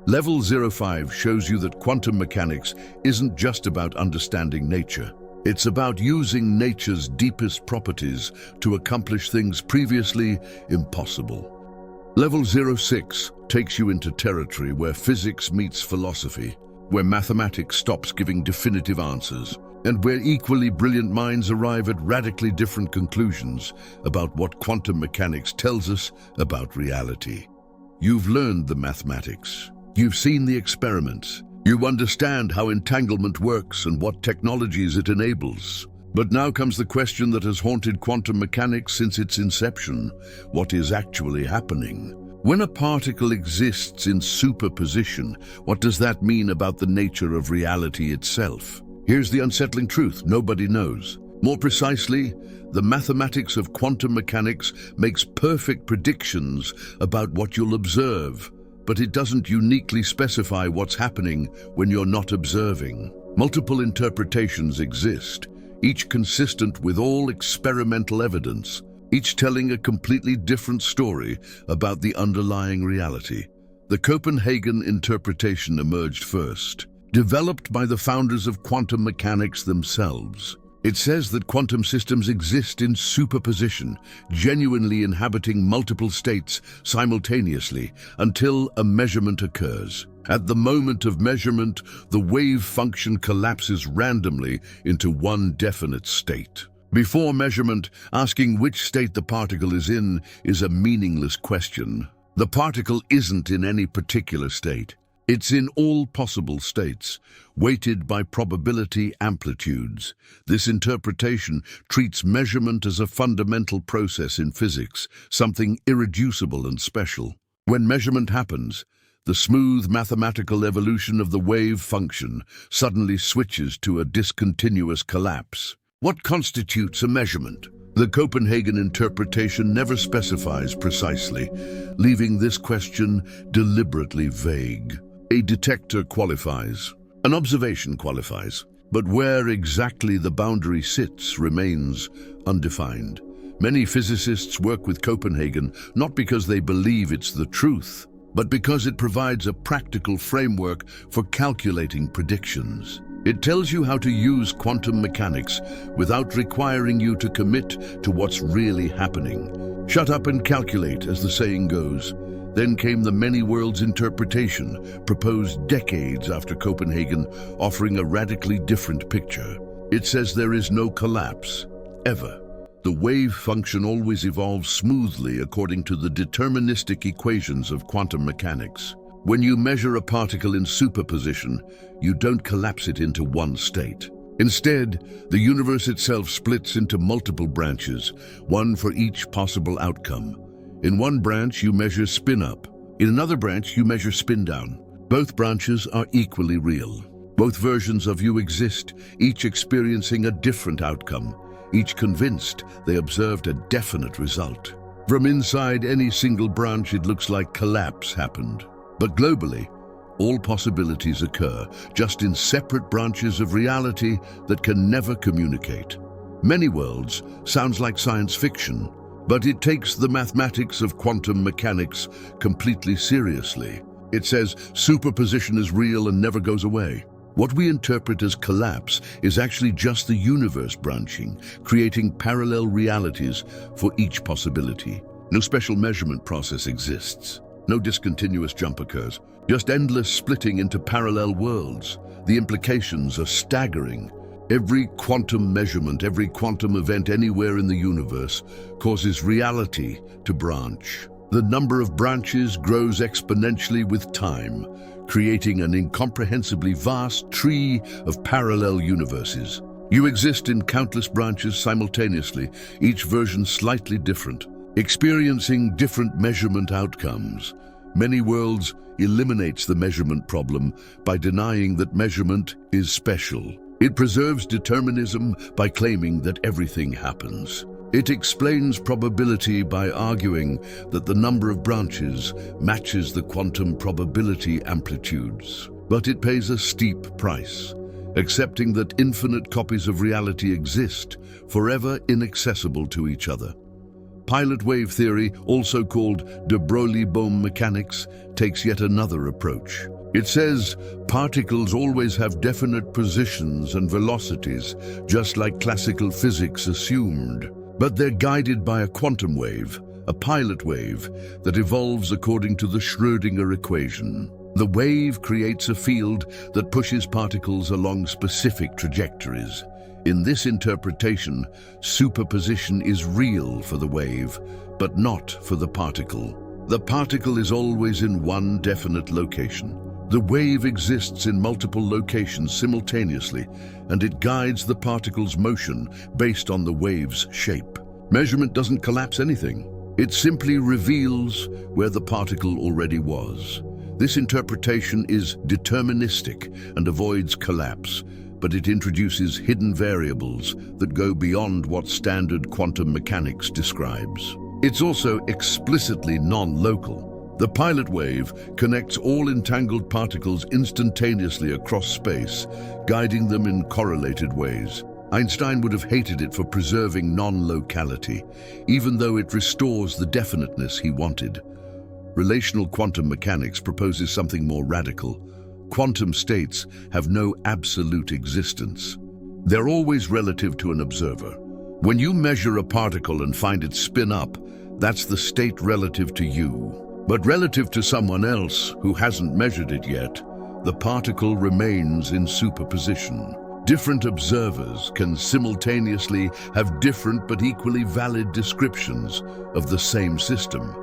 Level 05 shows you that quantum mechanics isn't just about understanding nature. It's about using nature's deepest properties to accomplish things previously impossible. Level 06 takes you into territory where physics meets philosophy, where mathematics stops giving definitive answers, and where equally brilliant minds arrive at radically different conclusions about what quantum mechanics tells us about reality. You've learned the mathematics. You've seen the experiments. You understand how entanglement works and what technologies it enables. But now comes the question that has haunted quantum mechanics since its inception: what is actually happening? When a particle exists in superposition, what does that mean about the nature of reality itself? Here's the unsettling truth: nobody knows. More precisely, the mathematics of quantum mechanics makes perfect predictions about what you'll observe, but it doesn't uniquely specify what's happening when you're not observing. Multiple interpretations exist, each consistent with all experimental evidence, each telling a completely different story about the underlying reality. The Copenhagen interpretation emerged first, developed by the founders of quantum mechanics themselves. It says that quantum systems exist in superposition, genuinely inhabiting multiple states simultaneously until a measurement occurs. At the moment of measurement, the wave function collapses randomly into one definite state. Before measurement, asking which state the particle is in is a meaningless question. The particle isn't in any particular state. It's in all possible states, weighted by probability amplitudes. This interpretation treats measurement as a fundamental process in physics, something irreducible and special. When measurement happens, the smooth mathematical evolution of the wave function suddenly switches to a discontinuous collapse. What constitutes a measurement? The Copenhagen interpretation never specifies precisely, leaving this question deliberately vague. A detector qualifies. An observation qualifies. But where exactly the boundary sits remains undefined. Many physicists work with Copenhagen not because they believe it's the truth, but because it provides a practical framework for calculating predictions. It tells you how to use quantum mechanics without requiring you to commit to what's really happening. Shut up and calculate, as the saying goes. Then came the many worlds interpretation, proposed decades after Copenhagen, offering a radically different picture. It says there is no collapse, ever. The wave function always evolves smoothly according to the deterministic equations of quantum mechanics. When you measure a particle in superposition, you don't collapse it into one state. Instead, the universe itself splits into multiple branches, one for each possible outcome. In one branch, you measure spin up. In another branch, you measure spin down. Both branches are equally real. Both versions of you exist, each experiencing a different outcome, each convinced they observed a definite result. From inside any single branch, it looks like collapse happened. But globally, all possibilities occur, just in separate branches of reality that can never communicate. Many worlds sounds like science fiction, but it takes the mathematics of quantum mechanics completely seriously. It says superposition is real and never goes away. What we interpret as collapse is actually just the universe branching, creating parallel realities for each possibility. No special measurement process exists. No discontinuous jump occurs, just endless splitting into parallel worlds. The implications are staggering. Every quantum measurement, every quantum event anywhere in the universe causes reality to branch. The number of branches grows exponentially with time, creating an incomprehensibly vast tree of parallel universes. You exist in countless branches simultaneously, each version slightly different, experiencing different measurement outcomes. Many worlds eliminates the measurement problem by denying that measurement is special. It preserves determinism by claiming that everything happens. It explains probability by arguing that the number of branches matches the quantum probability amplitudes. But it pays a steep price, accepting that infinite copies of reality exist, forever inaccessible to each other. Pilot wave theory, also called de Broglie-Bohm mechanics, takes yet another approach. It says particles always have definite positions and velocities, just like classical physics assumed. But they're guided by a quantum wave, a pilot wave, that evolves according to the Schrödinger equation. The wave creates a field that pushes particles along specific trajectories. In this interpretation, superposition is real for the wave, but not for the particle. The particle is always in one definite location. The wave exists in multiple locations simultaneously, and it guides the particle's motion based on the wave's shape. Measurement doesn't collapse anything. It simply reveals where the particle already was. This interpretation is deterministic and avoids collapse, but it introduces hidden variables that go beyond what standard quantum mechanics describes. It's also explicitly non-local. The pilot wave connects all entangled particles instantaneously across space, guiding them in correlated ways. Einstein would have hated it for preserving non-locality, even though it restores the definiteness he wanted. Relational quantum mechanics proposes something more radical. Quantum states have no absolute existence. They're always relative to an observer. When you measure a particle and find it spin up, that's the state relative to you. But relative to someone else who hasn't measured it yet, the particle remains in superposition. Different observers can simultaneously have different but equally valid descriptions of the same system.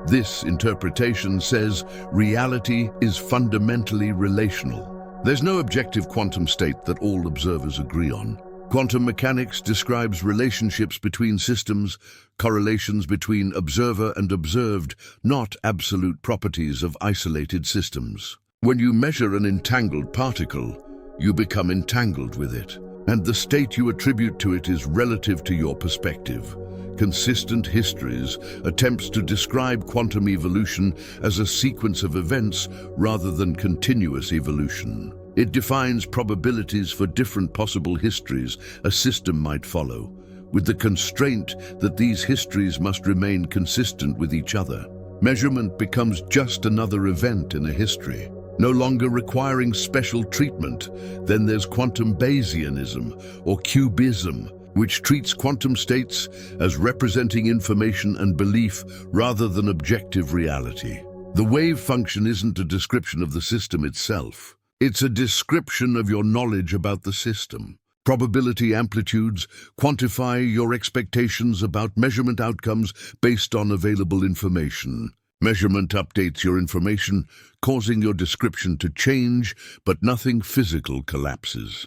This interpretation says reality is fundamentally relational. There's no objective quantum state that all observers agree on. Quantum mechanics describes relationships between systems, correlations between observer and observed, not absolute properties of isolated systems. When you measure an entangled particle, you become entangled with it, and the state you attribute to it is relative to your perspective. Consistent histories attempts to describe quantum evolution as a sequence of events rather than continuous evolution. It defines probabilities for different possible histories a system might follow, with the constraint that these histories must remain consistent with each other. Measurement becomes just another event in a history, no longer requiring special treatment. Then there's quantum Bayesianism or cubism, which treats quantum states as representing information and belief rather than objective reality. The wave function isn't a description of the system itself. It's a description of your knowledge about the system. Probability amplitudes quantify your expectations about measurement outcomes based on available information. Measurement updates your information, causing your description to change, but nothing physical collapses.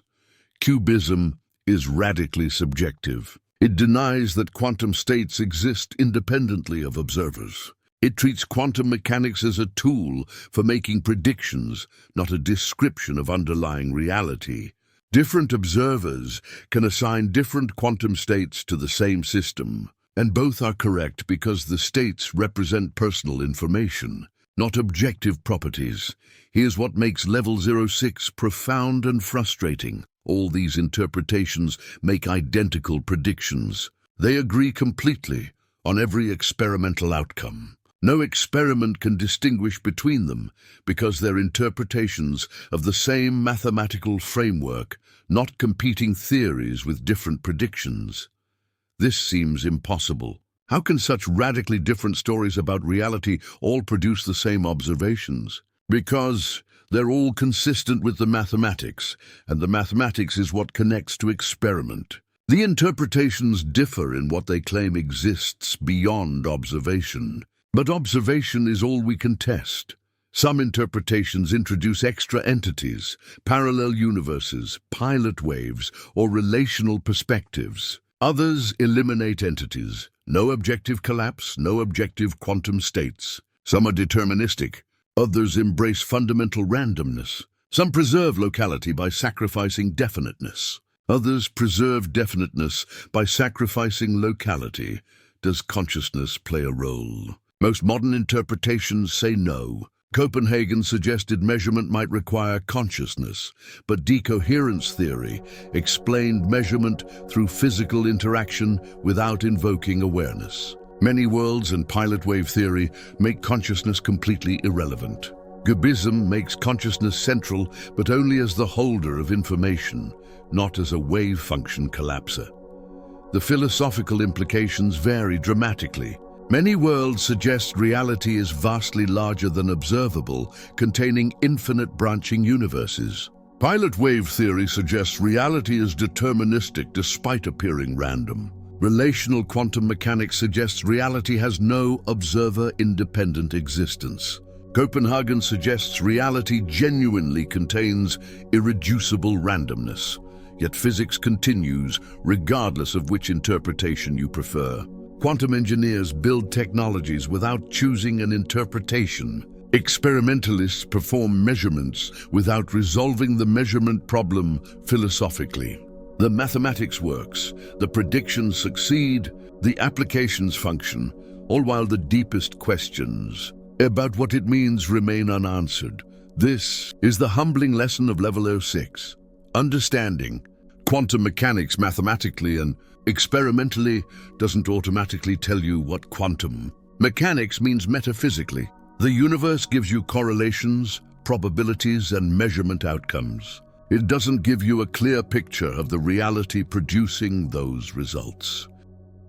Cubism is radically subjective. It denies that quantum states exist independently of observers. It treats quantum mechanics as a tool for making predictions, not a description of underlying reality. Different observers can assign different quantum states to the same system, and both are correct because the states represent personal information, not objective properties. Here's what makes Level 06 profound and frustrating. All these interpretations make identical predictions. They agree completely on every experimental outcome. No experiment can distinguish between them because they're interpretations of the same mathematical framework, not competing theories with different predictions. This seems impossible. How can such radically different stories about reality all produce the same observations? Because they're all consistent with the mathematics, and the mathematics is what connects to experiment. The interpretations differ in what they claim exists beyond observation. But observation is all we can test. Some interpretations introduce extra entities, parallel universes, pilot waves, or relational perspectives. Others eliminate entities. No objective collapse, no objective quantum states. Some are deterministic. Others embrace fundamental randomness. Some preserve locality by sacrificing definiteness. Others preserve definiteness by sacrificing locality. Does consciousness play a role? Most modern interpretations say no. Copenhagen suggested measurement might require consciousness, but decoherence theory explained measurement through physical interaction without invoking awareness. Many worlds and pilot wave theory make consciousness completely irrelevant. Cubism makes consciousness central, but only as the holder of information, not as a wave function collapser. The philosophical implications vary dramatically. Many worlds suggest reality is vastly larger than observable, containing infinite branching universes. Pilot wave theory suggests reality is deterministic despite appearing random. Relational quantum mechanics suggests reality has no observer-independent existence. Copenhagen suggests reality genuinely contains irreducible randomness, yet physics continues regardless of which interpretation you prefer. Quantum engineers build technologies without choosing an interpretation. Experimentalists perform measurements without resolving the measurement problem philosophically. The mathematics works, the predictions succeed, the applications function, all while the deepest questions about what it means remain unanswered. This is the humbling lesson of Level 06. Understanding quantum mechanics mathematically and experimentally doesn't automatically tell you what quantum mechanics means metaphysically. The universe gives you correlations, probabilities, and measurement outcomes. It doesn't give you a clear picture of the reality producing those results.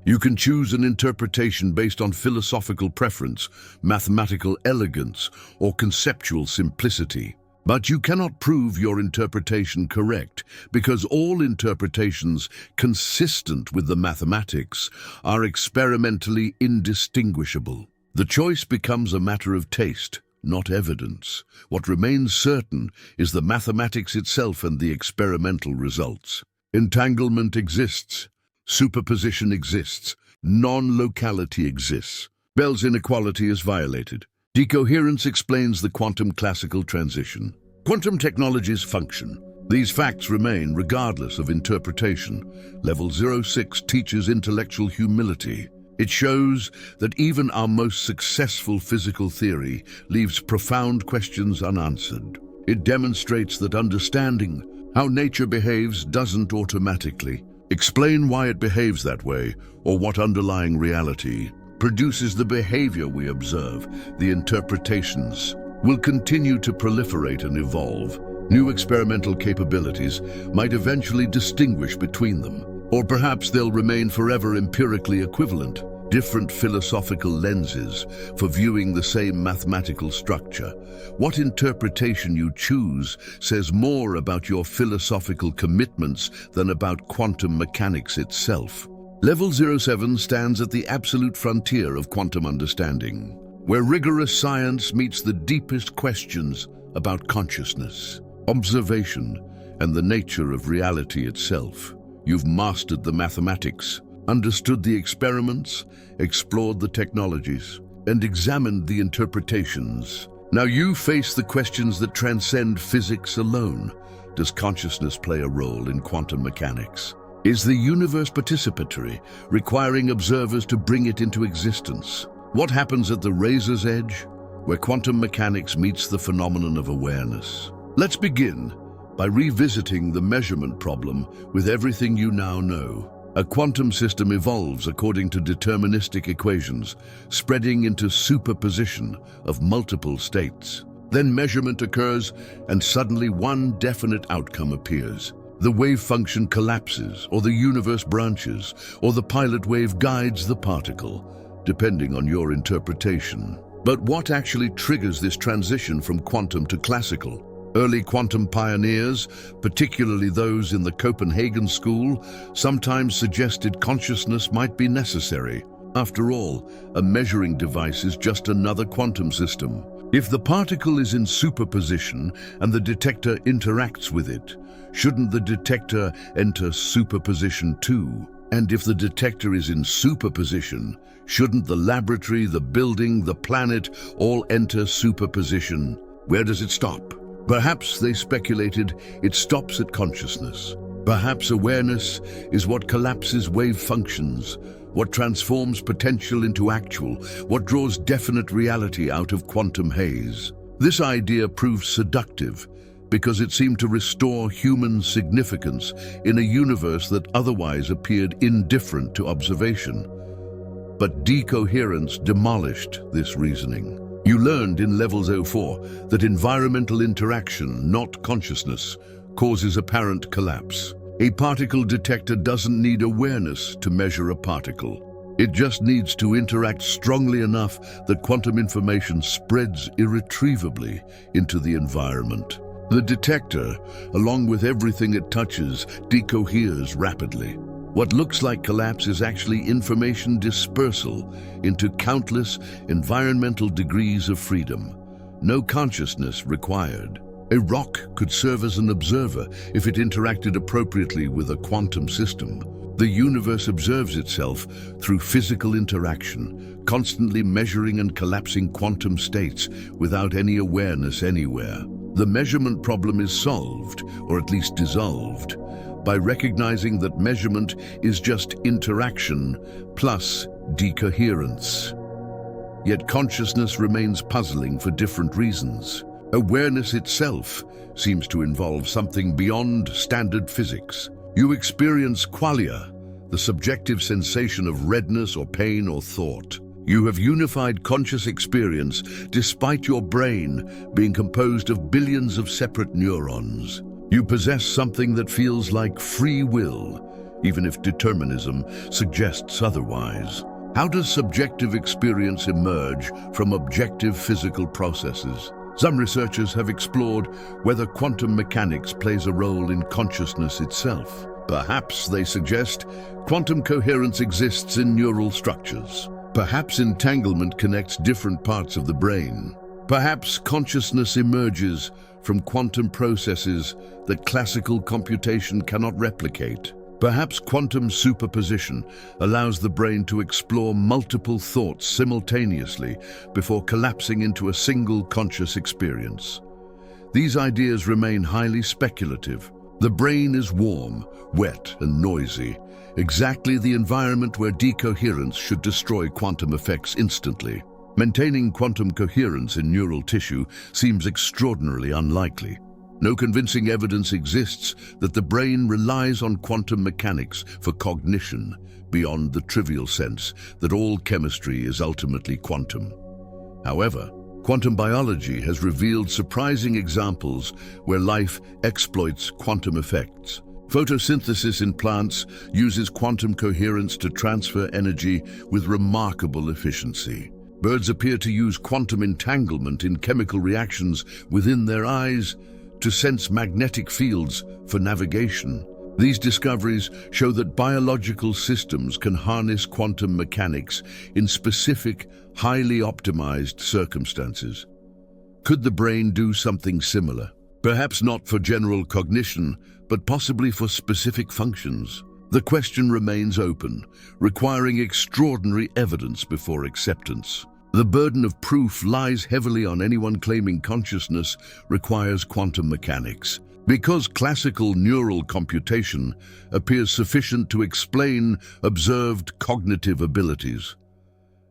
You can choose an interpretation based on philosophical preference, mathematical elegance, or conceptual simplicity. But you cannot prove your interpretation correct, because all interpretations consistent with the mathematics are experimentally indistinguishable. The choice becomes a matter of taste, not evidence. What remains certain is the mathematics itself and the experimental results. Entanglement exists, superposition exists, non-locality exists. Bell's inequality is violated. Decoherence explains the quantum classical transition. Quantum technologies function. These facts remain regardless of interpretation. Level 06 teaches intellectual humility. It shows that even our most successful physical theory leaves profound questions unanswered. It demonstrates that understanding how nature behaves doesn't automatically explain why it behaves that way or what underlying reality produces the behavior we observe. The interpretations will continue to proliferate and evolve. New experimental capabilities might eventually distinguish between them, or perhaps they'll remain forever empirically equivalent, different philosophical lenses for viewing the same mathematical structure. What interpretation you choose says more about your philosophical commitments than about quantum mechanics itself. Level 07 stands at the absolute frontier of quantum understanding, where rigorous science meets the deepest questions about consciousness, observation, and the nature of reality itself. You've mastered the mathematics, understood the experiments, explored the technologies, and examined the interpretations. Now you face the questions that transcend physics alone. Does consciousness play a role in quantum mechanics? Is the universe participatory, requiring observers to bring it into existence? What happens at the razor's edge, where quantum mechanics meets the phenomenon of awareness? Let's begin by revisiting the measurement problem with everything you now know. A quantum system evolves according to deterministic equations, spreading into superposition of multiple states. Then measurement occurs, and suddenly one definite outcome appears. The wave function collapses, or the universe branches, or the pilot wave guides the particle, depending on your interpretation. But what actually triggers this transition from quantum to classical? Early quantum pioneers, particularly those in the Copenhagen school, sometimes suggested consciousness might be necessary. After all, a measuring device is just another quantum system. If the particle is in superposition and the detector interacts with it, shouldn't the detector enter superposition too? And if the detector is in superposition, shouldn't the laboratory, the building, the planet all enter superposition? Where does it stop? Perhaps, they speculated, it stops at consciousness. Perhaps awareness is what collapses wave functions, what transforms potential into actual, what draws definite reality out of quantum haze. This idea proved seductive because it seemed to restore human significance in a universe that otherwise appeared indifferent to observation. But decoherence demolished this reasoning. You learned in Levels 04 that environmental interaction, not consciousness, causes apparent collapse. A particle detector doesn't need awareness to measure a particle. It just needs to interact strongly enough that quantum information spreads irretrievably into the environment. The detector, along with everything it touches, decoheres rapidly. What looks like collapse is actually information dispersal into countless environmental degrees of freedom. No consciousness required. A rock could serve as an observer if it interacted appropriately with a quantum system. The universe observes itself through physical interaction, constantly measuring and collapsing quantum states without any awareness anywhere. The measurement problem is solved, or at least dissolved, by recognizing that measurement is just interaction plus decoherence. Yet consciousness remains puzzling for different reasons. Awareness itself seems to involve something beyond standard physics. You experience qualia, the subjective sensation of redness or pain or thought. You have unified conscious experience despite your brain being composed of billions of separate neurons. You possess something that feels like free will, even if determinism suggests otherwise. How does subjective experience emerge from objective physical processes? Some researchers have explored whether quantum mechanics plays a role in consciousness itself. Perhaps, they suggest, quantum coherence exists in neural structures. Perhaps entanglement connects different parts of the brain. Perhaps consciousness emerges from quantum processes that classical computation cannot replicate. Perhaps quantum superposition allows the brain to explore multiple thoughts simultaneously before collapsing into a single conscious experience. These ideas remain highly speculative. The brain is warm, wet, and noisy, exactly the environment where decoherence should destroy quantum effects instantly. Maintaining quantum coherence in neural tissue seems extraordinarily unlikely. No convincing evidence exists that the brain relies on quantum mechanics for cognition, beyond the trivial sense that all chemistry is ultimately quantum. However, quantum biology has revealed surprising examples where life exploits quantum effects. Photosynthesis in plants uses quantum coherence to transfer energy with remarkable efficiency. Birds appear to use quantum entanglement in chemical reactions within their eyes to sense magnetic fields for navigation. These discoveries show that biological systems can harness quantum mechanics in specific, highly optimized circumstances. Could the brain do something similar? Perhaps not for general cognition, but possibly for specific functions. The question remains open, requiring extraordinary evidence before acceptance. The burden of proof lies heavily on anyone claiming consciousness requires quantum mechanics. Because classical neural computation appears sufficient to explain observed cognitive abilities.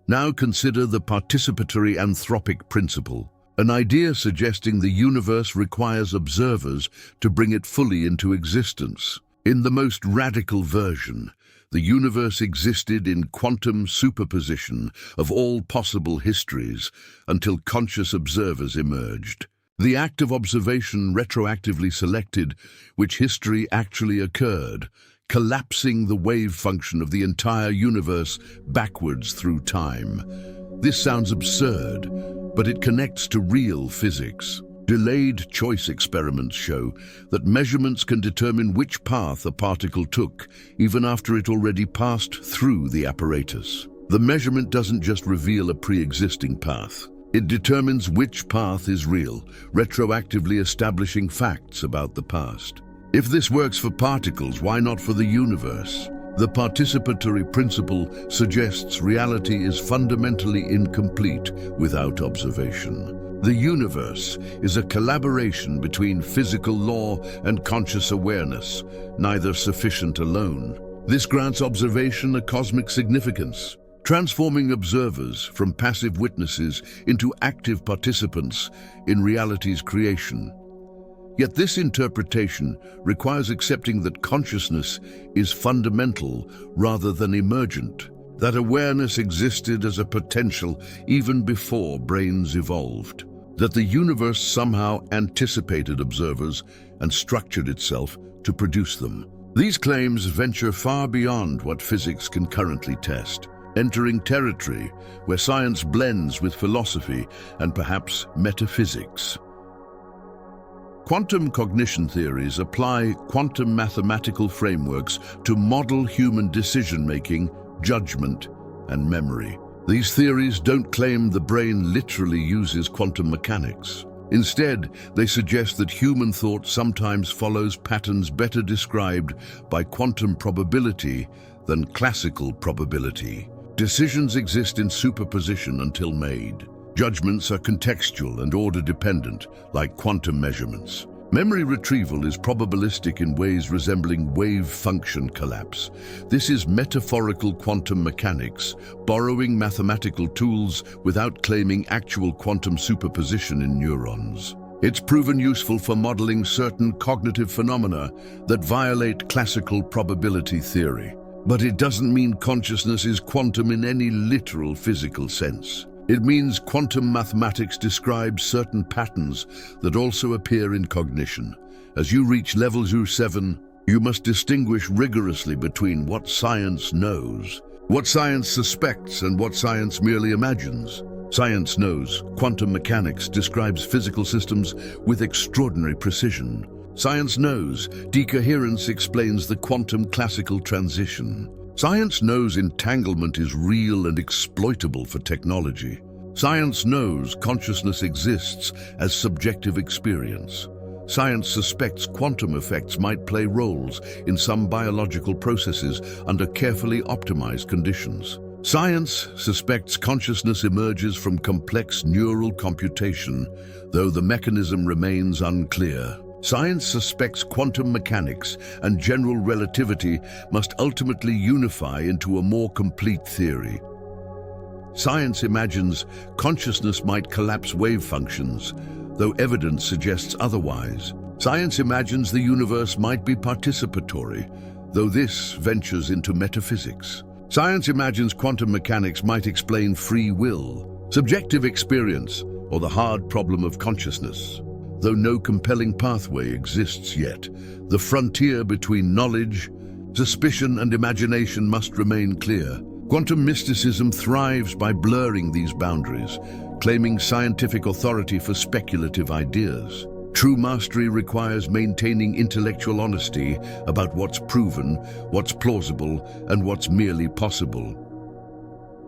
Now consider the participatory anthropic principle, an idea suggesting the universe requires observers to bring it fully into existence. In the most radical version, the universe existed in quantum superposition of all possible histories until conscious observers emerged. The act of observation retroactively selected which history actually occurred, collapsing the wave function of the entire universe backwards through time. This sounds absurd, but it connects to real physics. Delayed choice experiments show that measurements can determine which path a particle took, even after it already passed through the apparatus. The measurement doesn't just reveal a pre-existing path. It determines which path is real, retroactively establishing facts about the past. If this works for particles, why not for the universe? The participatory principle suggests reality is fundamentally incomplete without observation. The universe is a collaboration between physical law and conscious awareness, neither sufficient alone. This grants observation a cosmic significance, transforming observers from passive witnesses into active participants in reality's creation. Yet this interpretation requires accepting that consciousness is fundamental rather than emergent, that awareness existed as a potential even before brains evolved, that the universe somehow anticipated observers and structured itself to produce them. These claims venture far beyond what physics can currently test, entering territory where science blends with philosophy and perhaps metaphysics. Quantum cognition theories apply quantum mathematical frameworks to model human decision-making, judgment, and memory. These theories don't claim the brain literally uses quantum mechanics. Instead, they suggest that human thought sometimes follows patterns better described by quantum probability than classical probability. Decisions exist in superposition until made. Judgments are contextual and order-dependent, like quantum measurements. Memory retrieval is probabilistic in ways resembling wave function collapse. This is metaphorical quantum mechanics, borrowing mathematical tools without claiming actual quantum superposition in neurons. It's proven useful for modeling certain cognitive phenomena that violate classical probability theory. But it doesn't mean consciousness is quantum in any literal physical sense. It means quantum mathematics describes certain patterns that also appear in cognition. As you reach level 7, you must distinguish rigorously between what science knows, what science suspects, and what science merely imagines. Science knows. Quantum mechanics describes physical systems with extraordinary precision. Science knows. Decoherence explains the quantum classical transition. Science knows entanglement is real and exploitable for technology. Science knows consciousness exists as subjective experience. Science suspects quantum effects might play roles in some biological processes under carefully optimized conditions. Science suspects consciousness emerges from complex neural computation, though the mechanism remains unclear. Science suspects quantum mechanics and general relativity must ultimately unify into a more complete theory. Science imagines consciousness might collapse wave functions, though evidence suggests otherwise. Science imagines the universe might be participatory, though this ventures into metaphysics. Science imagines quantum mechanics might explain free will, subjective experience, or the hard problem of consciousness. Though no compelling pathway exists yet, the frontier between knowledge, suspicion, and imagination must remain clear. Quantum mysticism thrives by blurring these boundaries, claiming scientific authority for speculative ideas. True mastery requires maintaining intellectual honesty about what's proven, what's plausible, and what's merely possible.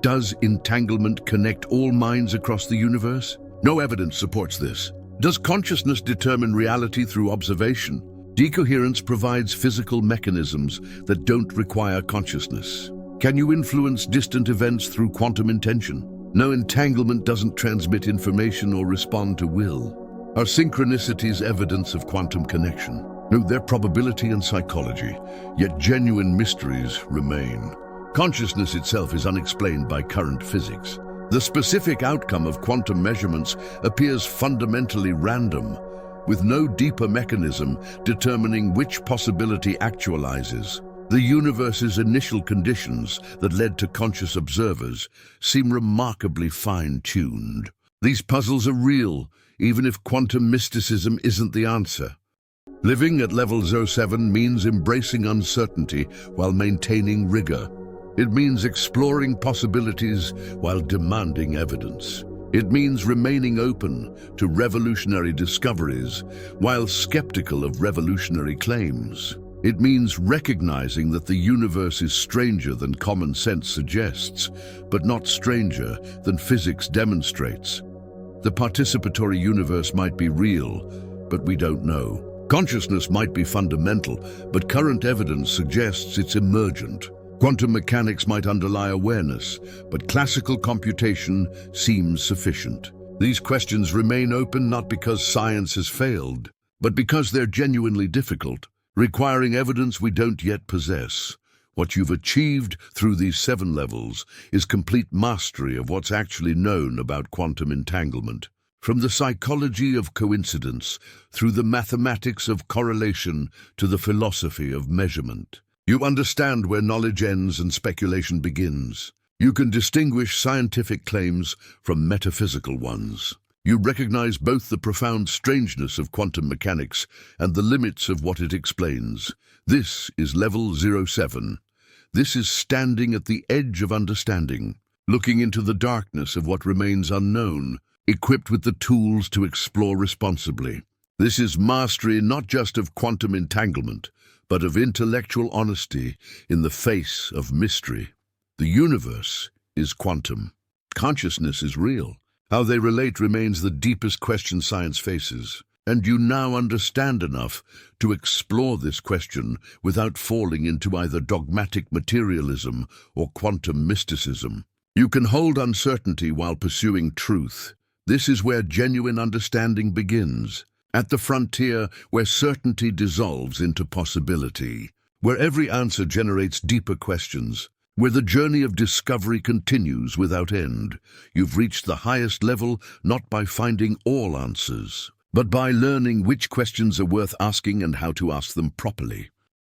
Does entanglement connect all minds across the universe? No evidence supports this. Does consciousness determine reality through observation? Decoherence provides physical mechanisms that don't require consciousness. Can you influence distant events through quantum intention? No, entanglement doesn't transmit information or respond to will. Are synchronicities evidence of quantum connection? No, they're probability and psychology, yet genuine mysteries remain. Consciousness itself is unexplained by current physics. The specific outcome of quantum measurements appears fundamentally random, with no deeper mechanism determining which possibility actualizes. The universe's initial conditions that led to conscious observers seem remarkably fine-tuned. These puzzles are real, even if quantum mysticism isn't the answer. Living at level 07 means embracing uncertainty while maintaining rigor. It means exploring possibilities while demanding evidence. It means remaining open to revolutionary discoveries while skeptical of revolutionary claims. It means recognizing that the universe is stranger than common sense suggests, but not stranger than physics demonstrates. The participatory universe might be real, but we don't know. Consciousness might be fundamental, but current evidence suggests it's emergent. Quantum mechanics might underlie awareness, but classical computation seems sufficient. These questions remain open not because science has failed, but because they're genuinely difficult, requiring evidence we don't yet possess. What you've achieved through these 7 levels is complete mastery of what's actually known about quantum entanglement. From the psychology of coincidence, through the mathematics of correlation, to the philosophy of measurement. You understand where knowledge ends and speculation begins. You can distinguish scientific claims from metaphysical ones. You recognize both the profound strangeness of quantum mechanics and the limits of what it explains. This is level 07. This is standing at the edge of understanding, looking into the darkness of what remains unknown, equipped with the tools to explore responsibly. This is mastery not just of quantum entanglement, but of intellectual honesty in the face of mystery. The universe is quantum. Consciousness is real. How they relate remains the deepest question science faces. And you now understand enough to explore this question without falling into either dogmatic materialism or quantum mysticism. You can hold uncertainty while pursuing truth. This is where genuine understanding begins, at the frontier where certainty dissolves into possibility, where every answer generates deeper questions, where the journey of discovery continues without end. You've reached the highest level not by finding all answers, but by learning which questions are worth asking and how to ask them properly.